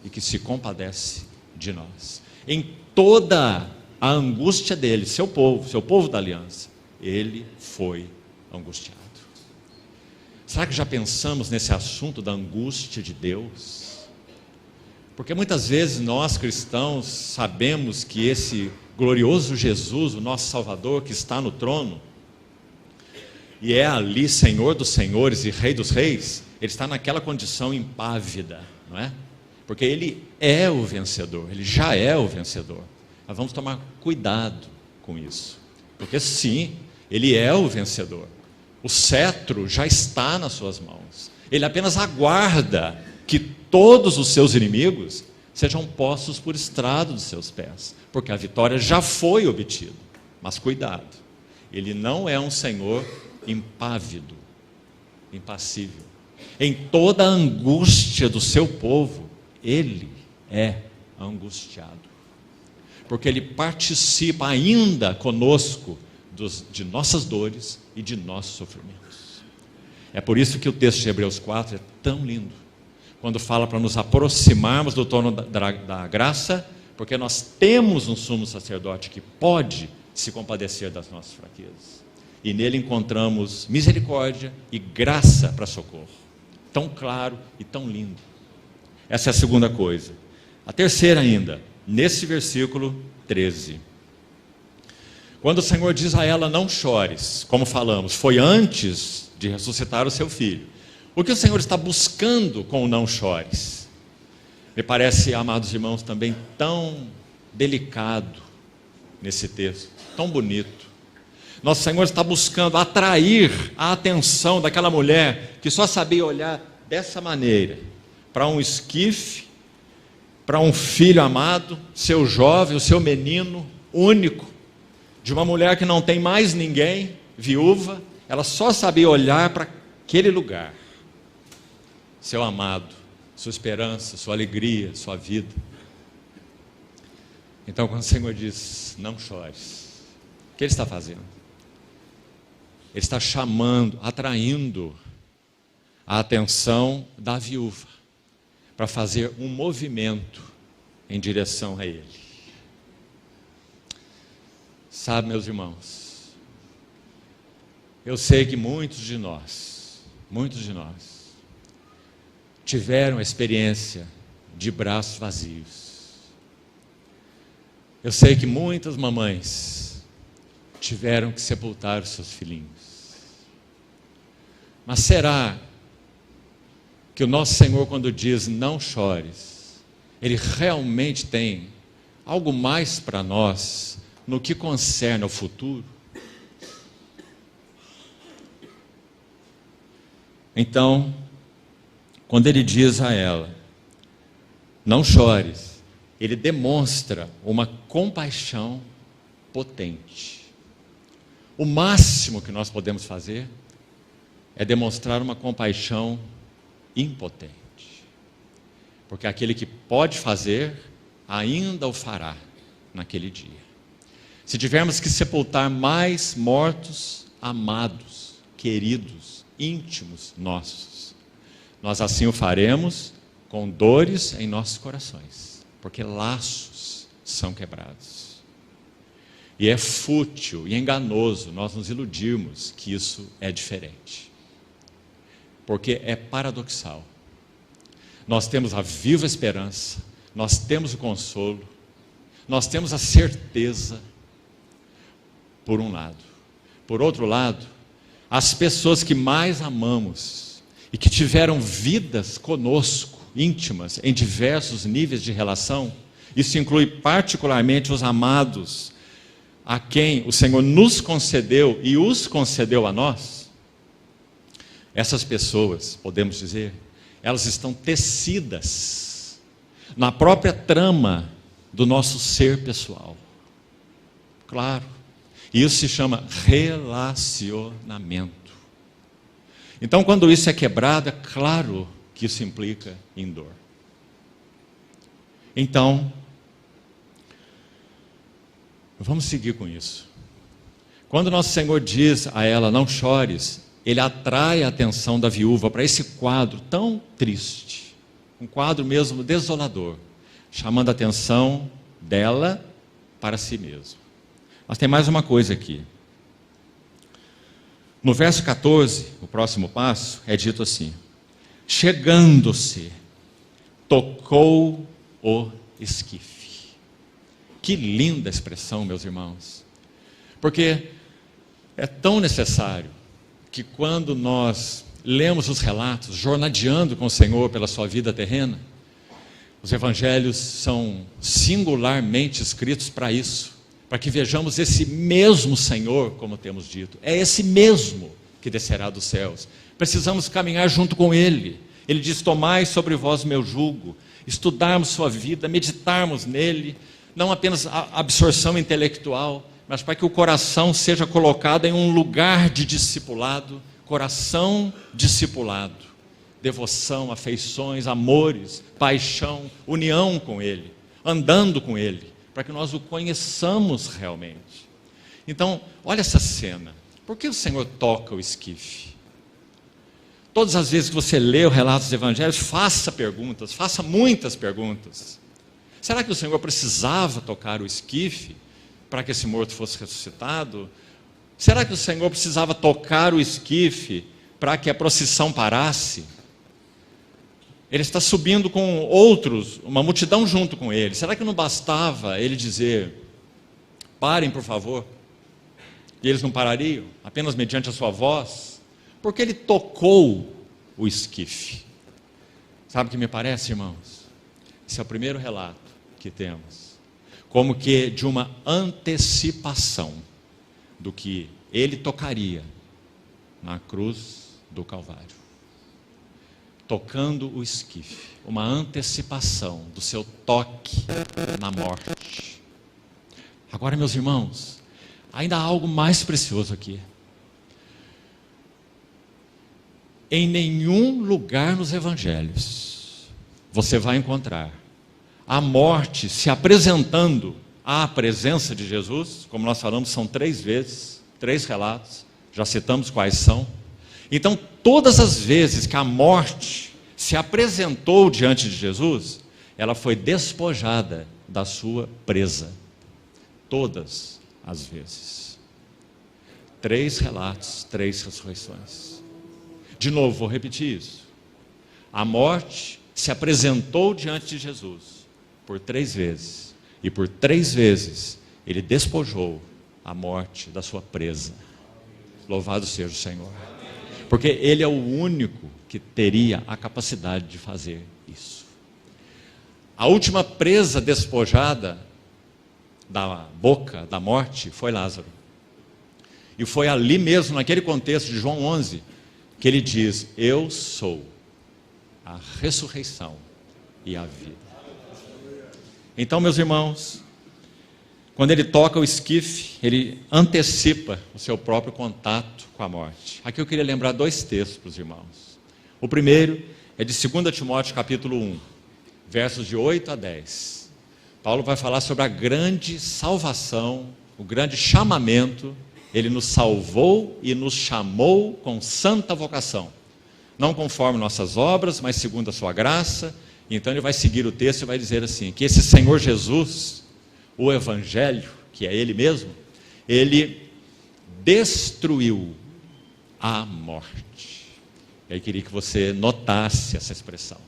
e que se compadece de nós. Em toda a angústia dele, seu povo da aliança, ele foi angustiado. Será que já pensamos nesse assunto da angústia de Deus? Porque muitas vezes nós cristãos sabemos que esse glorioso Jesus, o nosso Salvador, que está no trono, e é ali Senhor dos senhores e Rei dos reis, ele está naquela condição impávida, não é? Porque ele é o vencedor, ele já é o vencedor. Nós vamos tomar cuidado com isso, porque sim, ele é o vencedor. O cetro já está nas suas mãos. Ele apenas aguarda que todos os seus inimigos sejam postos por estrado dos seus pés, porque a vitória já foi obtida. Mas cuidado, ele não é um Senhor impávido, impassível. Em toda a angústia do seu povo, ele é angustiado, porque ele participa ainda conosco de nossas dores e de nossos sofrimentos. É por isso que o texto de Hebreus 4 é tão lindo, quando fala para nos aproximarmos do trono da graça, porque nós temos um sumo sacerdote que pode se compadecer das nossas fraquezas, e nele encontramos misericórdia e graça para socorro. Tão claro e tão lindo. Essa é a segunda coisa. A terceira ainda, nesse versículo 13. Quando o Senhor diz a ela, não chores, como falamos, foi antes de ressuscitar o seu filho. O que o Senhor está buscando com o não chores? Me parece, amados irmãos, também tão delicado nesse texto, tão bonito. Nosso Senhor está buscando atrair a atenção daquela mulher que só sabia olhar dessa maneira para um esquife, para um filho amado, seu jovem, o seu menino único, de uma mulher que não tem mais ninguém, viúva. Ela só sabia olhar para aquele lugar, seu amado, sua esperança, sua alegria, sua vida. Então, quando o Senhor diz, não chores, o que Ele está fazendo? Ele está chamando, atraindo a atenção da viúva para fazer um movimento em direção a Ele. Sabe, meus irmãos, eu sei que muitos de nós tiveram a experiência de braços vazios. Eu sei que muitas mamães tiveram que sepultar os seus filhinhos. Mas será que o nosso Senhor, quando diz não chores, Ele realmente tem algo mais para nós no que concerne ao futuro? Então, quando Ele diz a ela, não chores, Ele demonstra uma compaixão potente. O máximo que nós podemos fazer é demonstrar uma compaixão impotente, porque aquele que pode fazer, ainda o fará naquele dia. Se tivermos que sepultar mais mortos, amados, queridos, íntimos nossos, nós assim o faremos com dores em nossos corações, porque laços são quebrados. E é fútil e enganoso nós nos iludirmos que isso é diferente, porque é paradoxal. Nós temos a viva esperança, nós temos o consolo, nós temos a certeza, por um lado. por outro lado, as pessoas que mais amamos e que tiveram vidas conosco, íntimas, em diversos níveis de relação, isso inclui particularmente os amados, a quem o Senhor nos concedeu e os concedeu a nós. Essas pessoas, podemos dizer, elas estão tecidas na própria trama do nosso ser pessoal. Claro, isso se chama relacionamento. Então, quando isso é quebrado, é claro que isso implica em dor. Então, vamos seguir com isso. Quando nosso Senhor diz a ela, não chores, Ele atrai a atenção da viúva para esse quadro tão triste, um quadro mesmo desolador, chamando a atenção dela para si mesmo. Mas tem mais uma coisa aqui. No verso 14, o próximo passo, é dito assim: chegando-se, tocou o esquife. Que linda expressão, meus irmãos. Porque é tão necessário que quando nós lemos os relatos, jornadeando com o Senhor pela sua vida terrena, os evangelhos são singularmente escritos para isso, para que vejamos esse mesmo Senhor, como temos dito, é esse mesmo que descerá dos céus. Precisamos caminhar junto com Ele. Ele diz, tomai sobre vós meu jugo, estudarmos sua vida, meditarmos nele, não apenas a absorção intelectual, mas para que o coração seja colocado em um lugar de discipulado, coração discipulado, devoção, afeições, amores, paixão, união com Ele, andando com Ele, para que nós o conheçamos realmente. Então, olha essa cena. Por que o Senhor toca o esquife? Todas as vezes que você lê o relato dos evangelhos, faça perguntas, faça muitas perguntas. Será que o Senhor precisava tocar o esquife para que esse morto fosse ressuscitado? Será que o Senhor precisava tocar o esquife para que a procissão parasse? Ele está subindo com outros, uma multidão junto com ele. Será que não bastava ele dizer, parem por favor? E eles não parariam, apenas mediante a sua voz? Porque ele tocou o esquife. Sabe o que me parece, irmãos? Esse é o primeiro relato que temos, como que de uma antecipação do que ele tocaria na cruz do Calvário. Tocando o esquife, uma antecipação do seu toque na morte. Agora, meus irmãos, ainda há algo mais precioso aqui. Em nenhum lugar nos evangelhos você vai encontrar a morte se apresentando à presença de Jesus, como nós falamos, são 3 vezes, 3 relatos, já citamos quais são. Então, todas as vezes que a morte se apresentou diante de Jesus, ela foi despojada da sua presa. Todas as vezes. 3 relatos, 3 ressurreições. De novo, vou repetir isso. A morte se apresentou diante de Jesus por 3 vezes. E por 3 vezes ele despojou a morte da sua presa. Louvado seja o Senhor. Porque ele é o único que teria a capacidade de fazer isso. A última presa despojada da boca da morte foi Lázaro. E foi ali mesmo, naquele contexto de João 11, que ele diz, eu sou a ressurreição e a vida. Então, meus irmãos, quando ele toca o esquife, ele antecipa o seu próprio contato com a morte. Aqui eu queria lembrar 2 textos para os irmãos. O primeiro é de 2 Timóteo capítulo 1, versos de 8 a 10. Paulo vai falar sobre a grande salvação, o grande chamamento. Ele nos salvou e nos chamou com santa vocação. Não conforme nossas obras, mas segundo a sua graça. Então ele vai seguir o texto e vai dizer assim, que esse Senhor Jesus, o Evangelho, que é Ele mesmo, Ele destruiu a morte. E aí queria que você notasse essa expressão.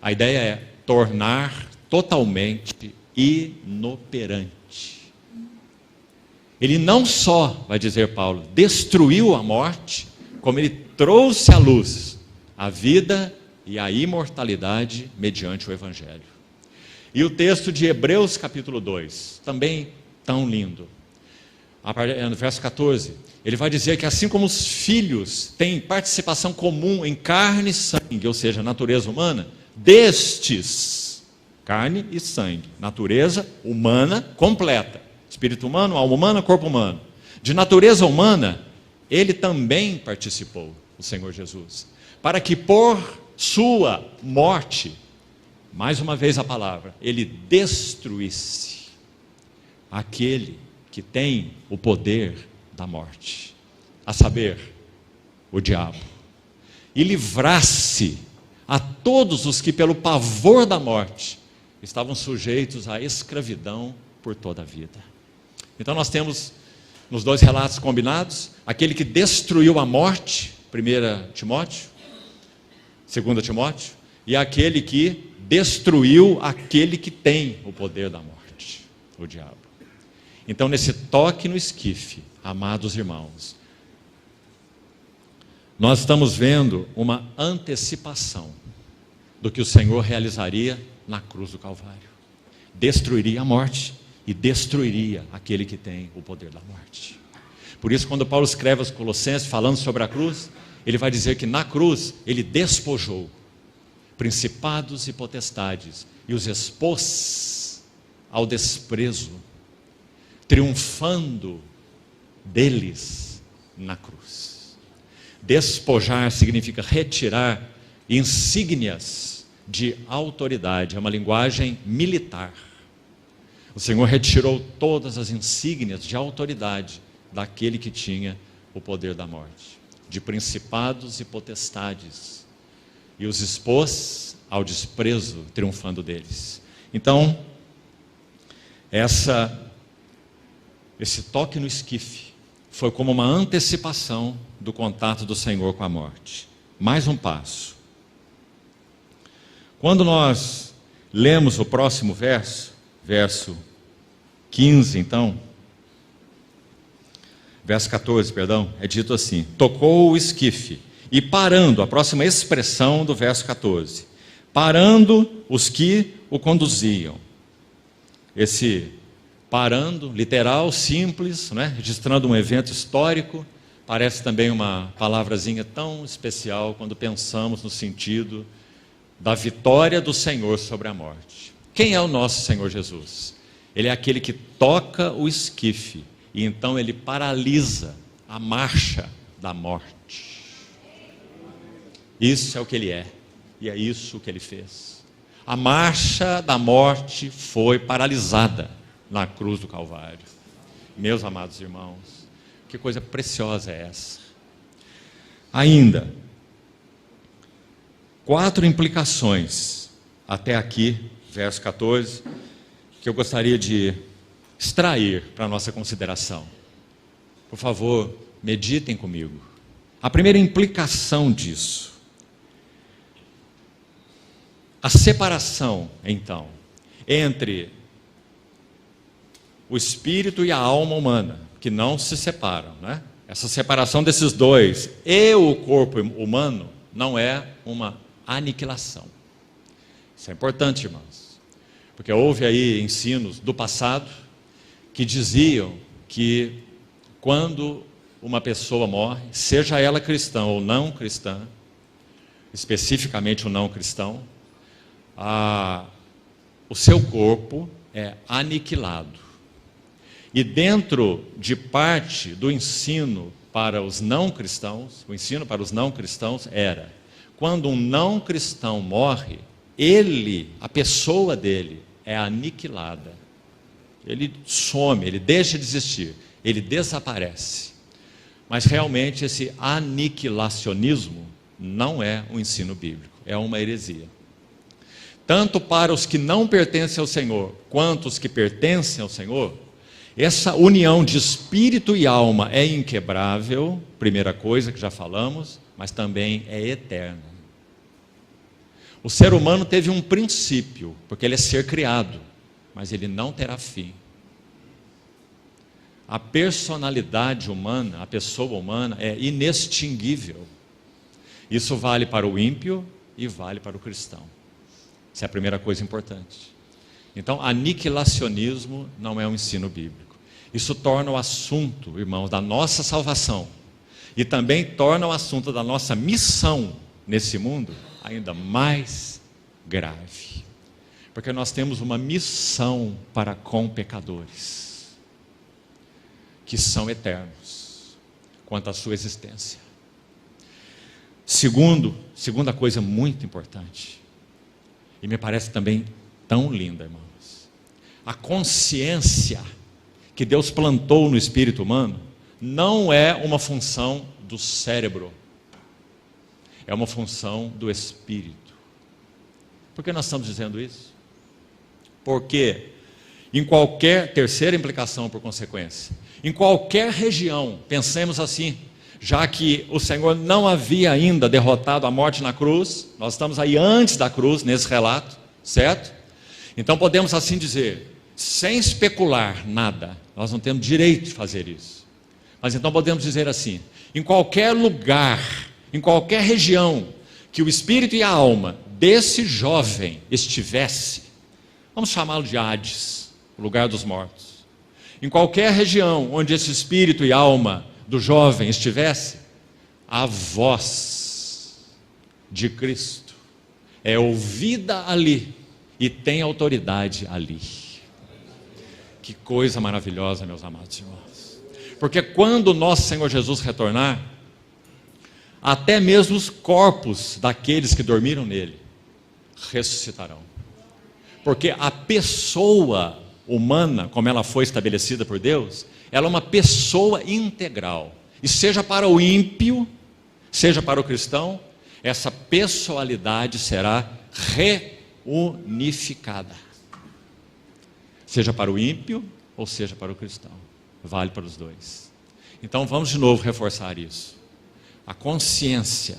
A ideia é tornar totalmente inoperante. Ele não só, vai dizer Paulo, destruiu a morte, como ele trouxe à luz a vida e a imortalidade mediante o Evangelho. E o texto de Hebreus capítulo 2, também tão lindo, no verso 14, ele vai dizer que assim como os filhos têm participação comum em carne e sangue, ou seja, natureza humana, destes, carne e sangue, natureza humana completa, espírito humano, alma humana, corpo humano, de natureza humana, ele também participou, o Senhor Jesus, para que por sua morte, mais uma vez a palavra, ele destruísse aquele que tem o poder da morte, a saber, o diabo, e livrasse a todos os que pelo pavor da morte estavam sujeitos à escravidão por toda a vida. Então nós temos nos dois relatos combinados, aquele que destruiu a morte, 1 Timóteo, 2 Timóteo, e aquele que destruiu aquele que tem o poder da morte, o diabo. Então, nesse toque no esquife, amados irmãos, nós estamos vendo uma antecipação do que o Senhor realizaria na cruz do Calvário. Destruiria a morte e destruiria aquele que tem o poder da morte. Por isso, quando Paulo escreve aos Colossenses, falando sobre a cruz, ele vai dizer que na cruz ele despojou principados e potestades e os expôs ao desprezo, triunfando deles na cruz. Despojar significa retirar insígnias de autoridade, é uma linguagem militar. O Senhor retirou todas as insígnias de autoridade daquele que tinha o poder da morte, de principados e potestades, e os expôs ao desprezo, triunfando deles. Então, esse toque no esquife foi como uma antecipação do contato do Senhor com a morte. Mais um passo. Quando nós lemos o próximo verso 15, então, verso 14, perdão, é dito assim: tocou o esquife, e parando, a próxima expressão do verso 14, parando os que o conduziam. Esse parando, literal, simples, né? Registrando um evento histórico, parece também uma palavrazinha tão especial quando pensamos no sentido da vitória do Senhor sobre a morte. Quem é o nosso Senhor Jesus? Ele é aquele que toca o esquife, e então ele paralisa a marcha da morte. Isso é o que ele é, e é isso que ele fez. A marcha da morte foi paralisada na cruz do Calvário. Meus amados irmãos, que coisa preciosa é essa? Ainda, 4 implicações até aqui, verso 14, que eu gostaria de extrair para a nossa consideração. Por favor, meditem comigo. A primeira implicação disso, a separação, então, entre o espírito e a alma humana, que não se separam, né? Essa separação desses dois e o corpo humano não é uma aniquilação. Isso é importante, irmãos, porque houve aí ensinos do passado que diziam que quando uma pessoa morre, seja ela cristã ou não cristã, especificamente o não cristão, o seu corpo é aniquilado. E dentro de parte do ensino para os não cristãos, o ensino para os não cristãos era: quando um não cristão morre, a pessoa dele é aniquilada. Ele some, ele deixa de existir, ele desaparece. Mas realmente esse aniquilacionismo não é um ensino bíblico, é uma heresia. Tanto para os que não pertencem ao Senhor, quanto os que pertencem ao Senhor, essa união de espírito e alma é inquebrável, primeira coisa que já falamos, mas também é eterna. O ser humano teve um princípio, porque ele é ser criado, mas ele não terá fim. A personalidade humana, a pessoa humana é inextinguível. Isso vale para o ímpio e vale para o cristão. Essa é a primeira coisa importante. Então, aniquilacionismo não é um ensino bíblico. Isso torna o assunto, irmãos, da nossa salvação e também torna o assunto da nossa missão nesse mundo ainda mais grave. Porque nós temos uma missão para com pecadores, que são eternos quanto à sua existência. Segunda coisa muito importante, e me parece também tão linda, irmãos, a consciência que Deus plantou no espírito humano não é uma função do cérebro, é uma função do espírito. Por que nós estamos dizendo isso? Porque em qualquer, terceira implicação por consequência, em qualquer região, pensemos assim, já que o Senhor não havia ainda derrotado a morte na cruz, nós estamos aí antes da cruz, nesse relato, certo? Então podemos assim dizer, sem especular nada, nós não temos direito de fazer isso, mas então podemos dizer assim, em qualquer lugar, em qualquer região, que o espírito e a alma desse jovem estivesse, vamos chamá-lo de Hades, o lugar dos mortos, em qualquer região onde esse espírito e alma do jovem estivesse, a voz de Cristo é ouvida ali e tem autoridade ali. Que coisa maravilhosa, meus amados irmãos. Porque quando o nosso Senhor Jesus retornar, até mesmo os corpos daqueles que dormiram nele ressuscitarão. Porque a pessoa humana, como ela foi estabelecida por Deus, ela é uma pessoa integral. E seja para o ímpio, seja para o cristão, essa pessoalidade será reunificada. Seja para o ímpio ou seja para o cristão. Vale para os dois. Então vamos de novo reforçar isso. A consciência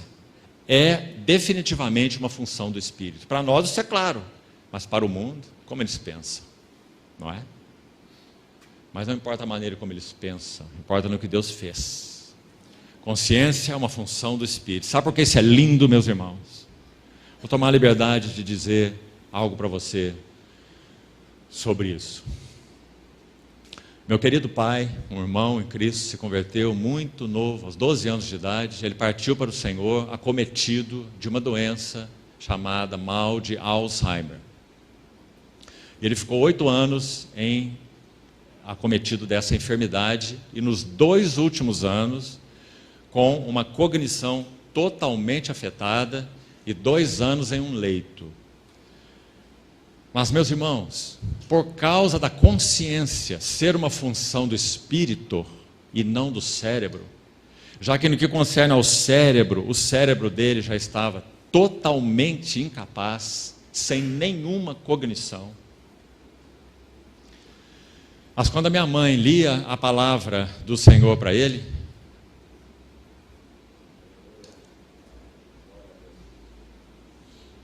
é definitivamente uma função do Espírito. Para nós isso é claro, mas para o mundo, como eles pensam, não é? Mas não importa a maneira como eles pensam, importa no que Deus fez. Consciência é uma função do Espírito. Sabe por que isso é lindo, meus irmãos? Vou tomar a liberdade de dizer algo para você sobre isso. Meu querido pai, um irmão em Cristo, se converteu muito novo, aos 12 anos de idade. Ele partiu para o Senhor acometido de uma doença chamada mal de Alzheimer. Ele ficou 8 anos acometido dessa enfermidade e nos 2 últimos anos com uma cognição totalmente afetada e 2 anos em um leito. Mas, meus irmãos, por causa da consciência ser uma função do espírito e não do cérebro, já que no que concerne ao cérebro, o cérebro dele já estava totalmente incapaz, sem nenhuma cognição. Mas quando a minha mãe lia a palavra do Senhor para ele,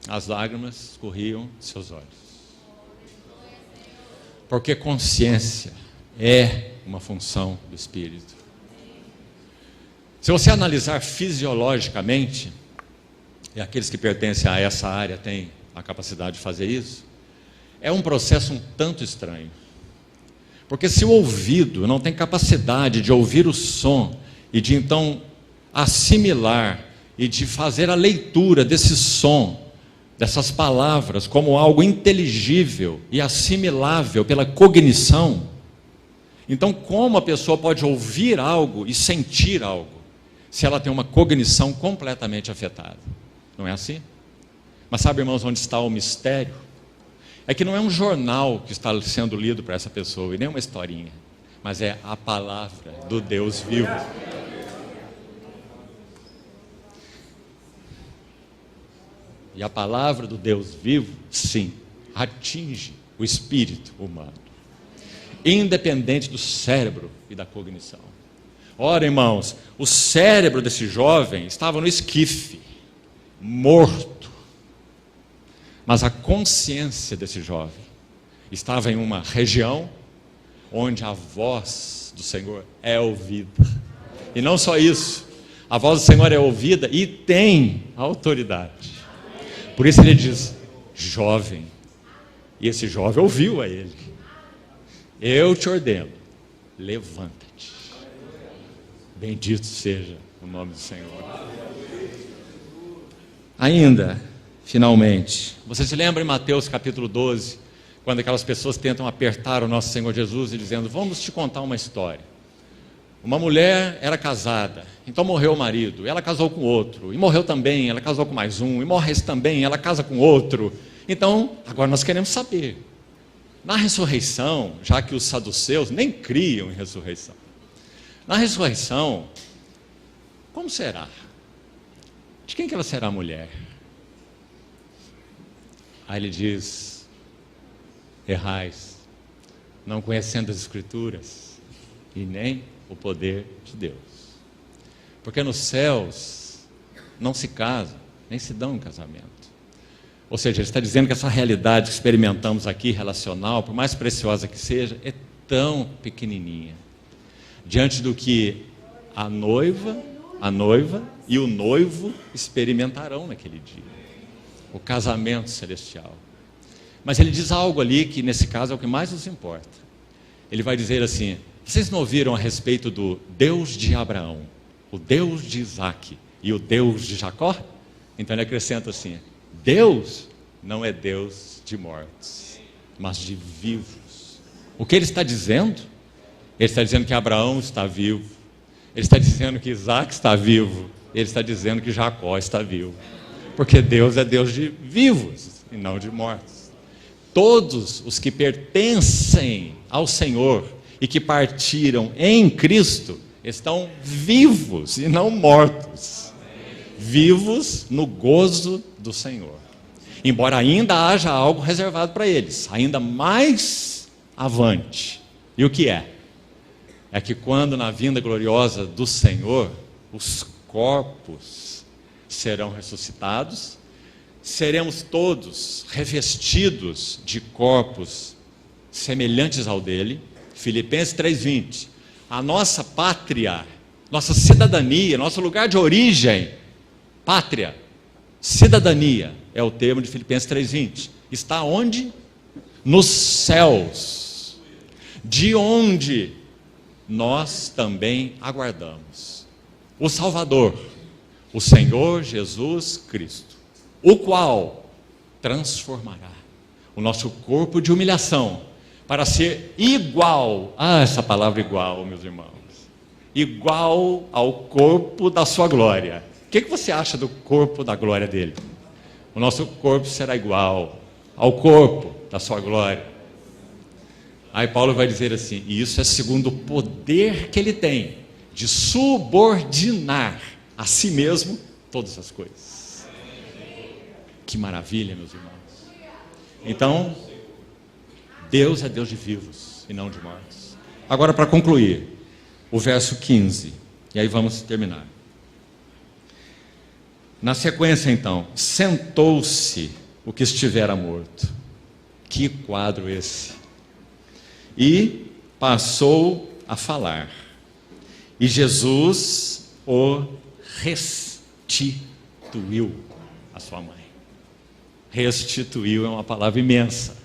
as lágrimas escorriam de seus olhos. Porque consciência é uma função do Espírito. Se você analisar fisiologicamente, e aqueles que pertencem a essa área têm a capacidade de fazer isso, é um processo um tanto estranho. Porque se o ouvido não tem capacidade de ouvir o som e de então assimilar e de fazer a leitura desse som, dessas palavras como algo inteligível e assimilável pela cognição, então como a pessoa pode ouvir algo e sentir algo se ela tem uma cognição completamente afetada? Não é assim? Mas sabe, irmãos, onde está o mistério? É que não é um jornal que está sendo lido para essa pessoa e nem uma historinha, mas é a palavra do Deus vivo. E a palavra do Deus vivo, sim, atinge o espírito humano, independente do cérebro e da cognição. Ora, irmãos, o cérebro desse jovem estava no esquife, morto. Mas a consciência desse jovem estava em uma região onde a voz do Senhor é ouvida. E não só isso, a voz do Senhor é ouvida e tem autoridade. Por isso ele diz, jovem. E esse jovem ouviu a ele. Eu te ordeno, levanta-te. Bendito seja o nome do Senhor. Ainda, finalmente, você se lembra em Mateus capítulo 12, quando aquelas pessoas tentam apertar o nosso Senhor Jesus e dizendo, vamos te contar uma história. Uma mulher era casada, então morreu o marido, ela casou com outro, e morreu também, ela casou com mais um, e morre esse também, ela casa com outro. Então, agora nós queremos saber, na ressurreição, já que os saduceus nem criam em ressurreição, na ressurreição, como será? De quem que ela será mulher? Aí ele diz, errais, não conhecendo as Escrituras, e nem o poder de Deus. Porque nos céus não se casa, nem se dão um casamento. Ou seja, ele está dizendo que essa realidade que experimentamos aqui, relacional, por mais preciosa que seja, é tão pequenininha, diante do que a noiva e o noivo experimentarão naquele dia. O casamento celestial. Mas ele diz algo ali que nesse caso é o que mais nos importa. Ele vai dizer assim, vocês não ouviram a respeito do Deus de Abraão, o Deus de Isaac e o Deus de Jacó? Então ele acrescenta assim, Deus não é Deus de mortos, mas de vivos. O que ele está dizendo? Ele está dizendo que Abraão está vivo, ele está dizendo que Isaac está vivo, ele está dizendo que Jacó está vivo, porque Deus é Deus de vivos e não de mortos. Todos os que pertencem ao Senhor e que partiram em Cristo estão vivos e não mortos, vivos no gozo do Senhor, embora ainda haja algo reservado para eles, ainda mais avante. E o que é? É que quando na vinda gloriosa do Senhor, os corpos serão ressuscitados, seremos todos revestidos de corpos semelhantes ao dele. Filipenses 3:20, a nossa pátria, nossa cidadania, nosso lugar de origem, pátria, cidadania, é o termo de Filipenses 3:20, está onde? Nos céus, de onde nós também aguardamos o Salvador, o Senhor Jesus Cristo, o qual transformará o nosso corpo de humilhação para ser igual, essa palavra igual, meus irmãos, igual ao corpo da sua glória. O que você acha do corpo da glória dele? O nosso corpo será igual ao corpo da sua glória. Aí Paulo vai dizer assim, e isso é segundo o poder que ele tem de subordinar a si mesmo todas as coisas. Que maravilha, meus irmãos. Então, Deus é Deus de vivos e não de mortos. Agora, para concluir, o verso 15, e aí vamos terminar. Na sequência, então, sentou-se o que estivera morto. Que quadro esse! E passou a falar. E Jesus o restituiu à sua mãe. Restituiu é uma palavra imensa,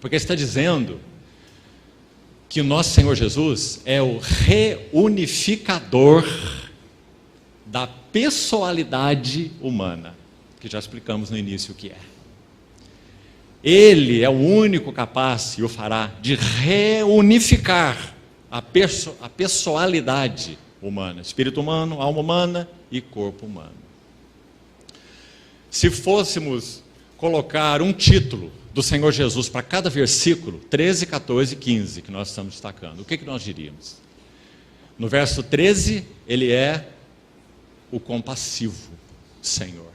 porque está dizendo que o nosso Senhor Jesus é o reunificador da pessoalidade humana, que já explicamos no início o que é. Ele é o único capaz, e o fará, de reunificar a pessoalidade humana, espírito humano, alma humana e corpo humano. Se fôssemos colocar um título do Senhor Jesus para cada versículo, 13, 14 e 15, que nós estamos destacando, o que nós diríamos? No verso 13, ele é o compassivo Senhor.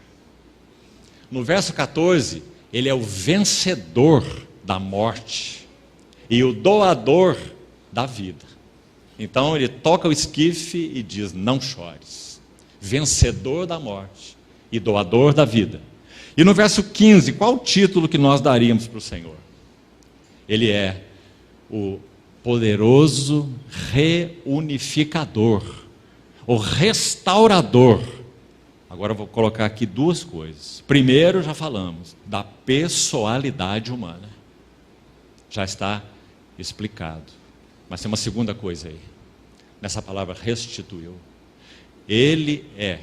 No verso 14, ele é o vencedor da morte e o doador da vida. Então ele toca o esquife e diz, não chores, vencedor da morte e doador da vida. E no verso 15, qual o título que nós daríamos para o Senhor? Ele é o poderoso reunificador, o restaurador. Agora eu vou colocar aqui duas coisas. Primeiro, já falamos da pessoalidade humana. Já está explicado. Mas tem uma segunda coisa aí. Nessa palavra restituiu. Ele é,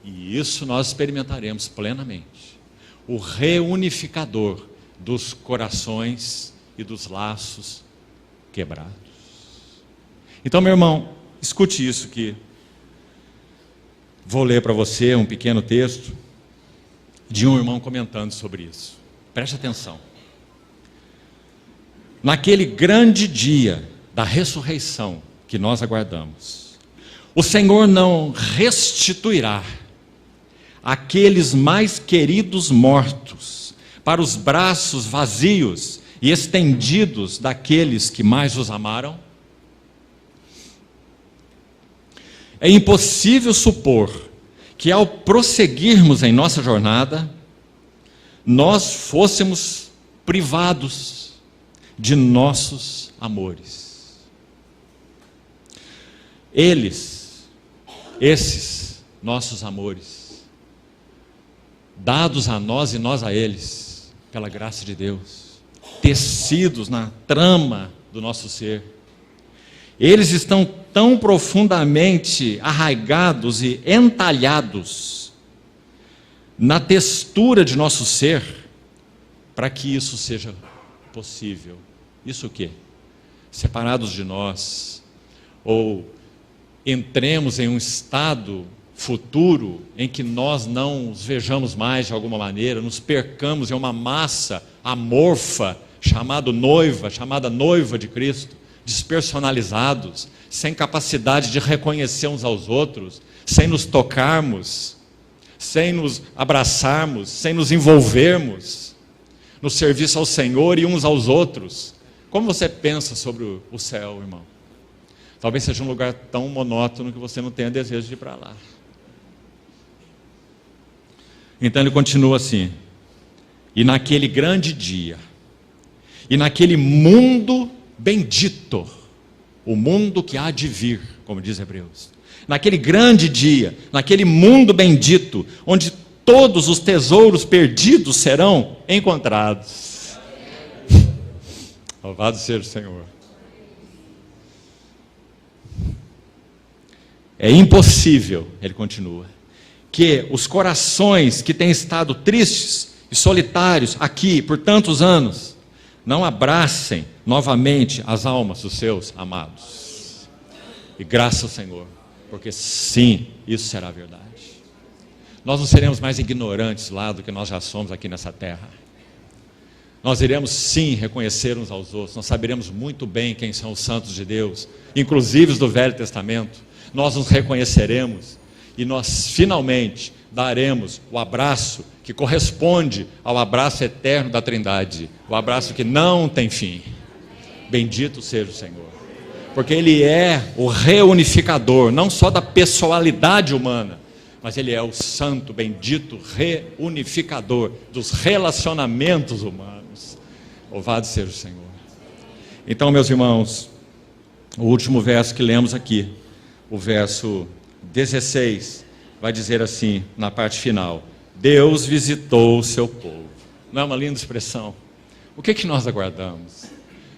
e isso nós experimentaremos plenamente, o reunificador dos corações e dos laços quebrados. Então, meu irmão, escute isso aqui. Vou ler para você um pequeno texto de um irmão comentando sobre isso. Preste atenção. Naquele grande dia da ressurreição que nós aguardamos, o Senhor não restituirá aqueles mais queridos mortos para os braços vazios e estendidos daqueles que mais os amaram? É impossível supor que ao prosseguirmos em nossa jornada, nós fôssemos privados de nossos amores. Esses nossos amores, dados a nós e nós a eles, pela graça de Deus, tecidos na trama do nosso ser, eles estão tão profundamente arraigados e entalhados na textura de nosso ser, para que isso seja possível. Isso o quê? Separados de nós, ou entremos em um estado futuro em que nós não os vejamos mais de alguma maneira, nos percamos em uma massa amorfa, chamada noiva de Cristo, despersonalizados, sem capacidade de reconhecer uns aos outros, sem nos tocarmos, sem nos abraçarmos, sem nos envolvermos no serviço ao Senhor e uns aos outros. Como você pensa sobre o céu, irmão? Talvez seja um lugar tão monótono que você não tenha desejo de ir para lá. Então ele continua assim: e naquele grande dia, e naquele mundo bendito, o mundo que há de vir, como diz Hebreus, naquele grande dia, naquele mundo bendito, onde todos os tesouros perdidos serão encontrados. Louvado seja o Senhor. É impossível, ele continua, que os corações que têm estado tristes e solitários aqui por tantos anos, não abracem novamente as almas dos seus amados. E graças ao Senhor, porque sim, isso será verdade. Nós não seremos mais ignorantes lá do que nós já somos aqui nessa terra. Nós iremos sim reconhecer uns aos outros, nós saberemos muito bem quem são os santos de Deus, inclusive os do Velho Testamento. Nós nos reconheceremos e nós finalmente daremos o abraço que corresponde ao abraço eterno da Trindade, o abraço que não tem fim. Bendito seja o Senhor, porque Ele é o reunificador, não só da pessoalidade humana, mas Ele é o santo, bendito reunificador dos relacionamentos humanos. Louvado seja o Senhor. Então, meus irmãos, o último verso que lemos aqui, o verso 16, vai dizer assim, na parte final: Deus visitou o seu povo. Não é uma linda expressão? O que nós aguardamos?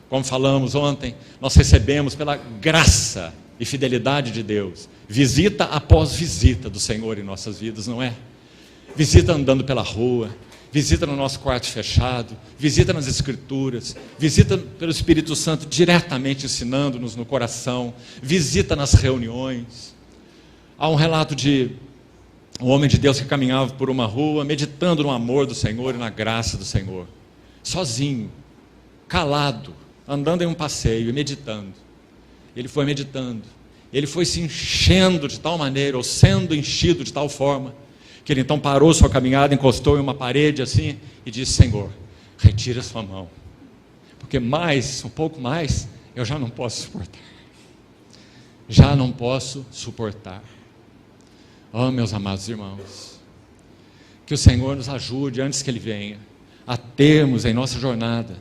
Como falamos ontem, nós recebemos pela graça e fidelidade de Deus, visita após visita do Senhor em nossas vidas, não é? Visita andando pela rua, visita no nosso quarto fechado, visita nas Escrituras, visita pelo Espírito Santo diretamente ensinando-nos no coração, visita nas reuniões. Há um relato de um homem de Deus que caminhava por uma rua, meditando no amor do Senhor e na graça do Senhor, sozinho, calado, andando em um passeio e meditando. Ele foi meditando, ele foi se enchendo de tal maneira, ou sendo enchido de tal forma, que ele então parou sua caminhada, encostou em uma parede assim e disse: Senhor, retira sua mão, porque um pouco mais, eu já não posso suportar. Já não posso suportar. Oh, meus amados irmãos, que o Senhor nos ajude, antes que Ele venha, a termos em nossa jornada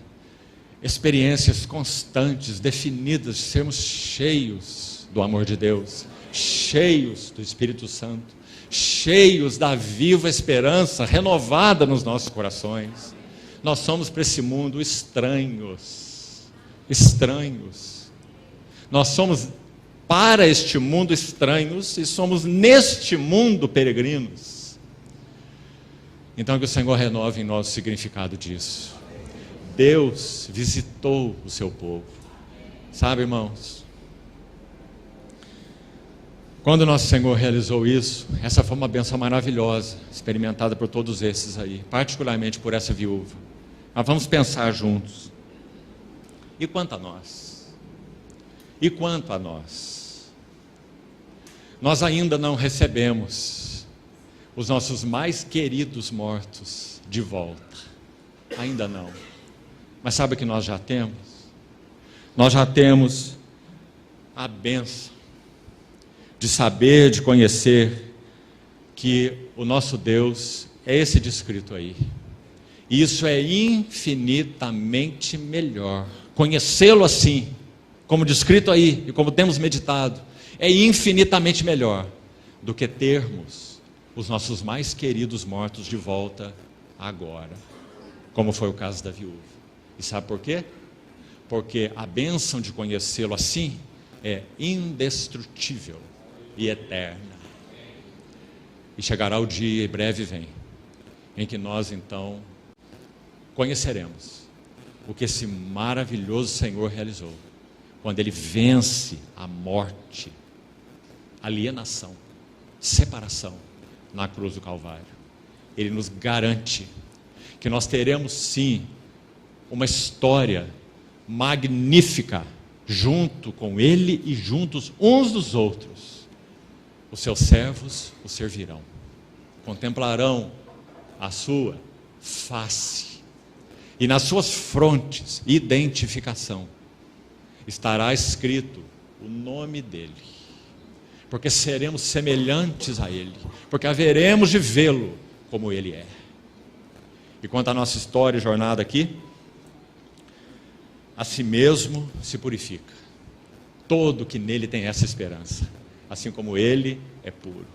experiências constantes, definidas, de sermos cheios do amor de Deus, cheios do Espírito Santo, cheios da viva esperança renovada nos nossos corações. Nós somos para esse mundo estranhos. Nós somos para este mundo estranhos e somos neste mundo peregrinos. Então que o Senhor renove em nós o significado disso. Deus visitou o seu povo. Sabe, irmãos, quando nosso Senhor realizou isso, essa foi uma bênção maravilhosa, experimentada por todos esses aí, particularmente por essa viúva. Mas vamos pensar juntos. E quanto a nós? E quanto a nós? Nós ainda não recebemos os nossos mais queridos mortos de volta. Ainda não. Mas sabe o que nós já temos? Nós já temos a bênção de saber, de conhecer que o nosso Deus é esse descrito aí. E isso é infinitamente melhor. Conhecê-lo assim, como descrito aí e como temos meditado, é infinitamente melhor do que termos os nossos mais queridos mortos de volta agora, como foi o caso da viúva. E sabe por quê? Porque a bênção de conhecê-lo assim é indestrutível e eterna. E chegará o dia, e breve vem, em que nós então conheceremos o que esse maravilhoso Senhor realizou, quando Ele vence a morte, alienação, separação na cruz do Calvário. Ele nos garante que nós teremos sim uma história magnífica junto com Ele e juntos uns dos outros. Os seus servos o servirão, contemplarão a sua face, e nas suas frontes, identificação, estará escrito o nome dele, porque seremos semelhantes a ele, porque haveremos de vê-lo como ele é. E quanto à nossa história e jornada aqui, a si mesmo se purifica todo que nele tem essa esperança, assim como ele é puro.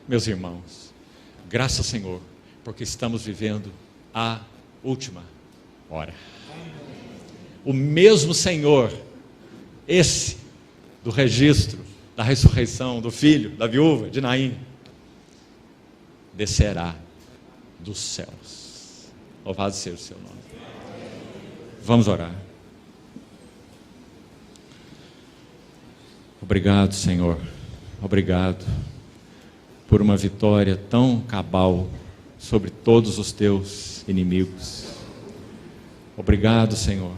Meus irmãos, graças ao Senhor, porque estamos vivendo a última hora. O mesmo Senhor, esse do registro da ressurreição do filho, da viúva, de Naim, descerá dos céus. Louvado seja o seu nome. Vamos orar. Obrigado, Senhor. Obrigado por uma vitória tão cabal sobre todos os teus inimigos. Obrigado, Senhor,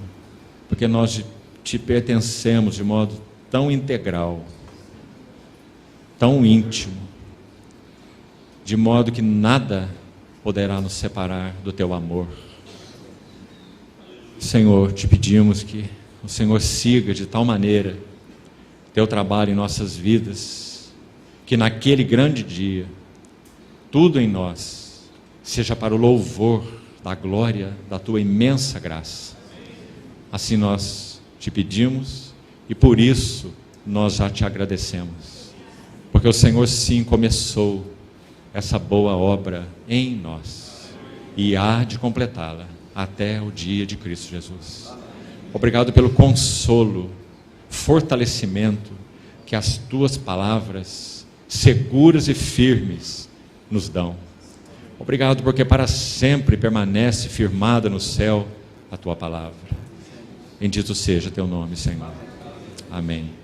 porque nós te pertencemos de modo tão integral, tão íntimo, de modo que nada poderá nos separar do teu amor. Senhor, te pedimos que o Senhor siga de tal maneira teu trabalho em nossas vidas, que naquele grande dia, tudo em nós seja para o louvor da glória da tua imensa graça. Assim nós te pedimos e por isso nós já te agradecemos, porque o Senhor sim começou essa boa obra em nós e há de completá-la até o dia de Cristo Jesus. Obrigado pelo consolo, fortalecimento que as tuas palavras seguras e firmes nos dão. Obrigado porque para sempre permanece firmada no céu a tua palavra. Bendito seja teu nome, Senhor. Amém.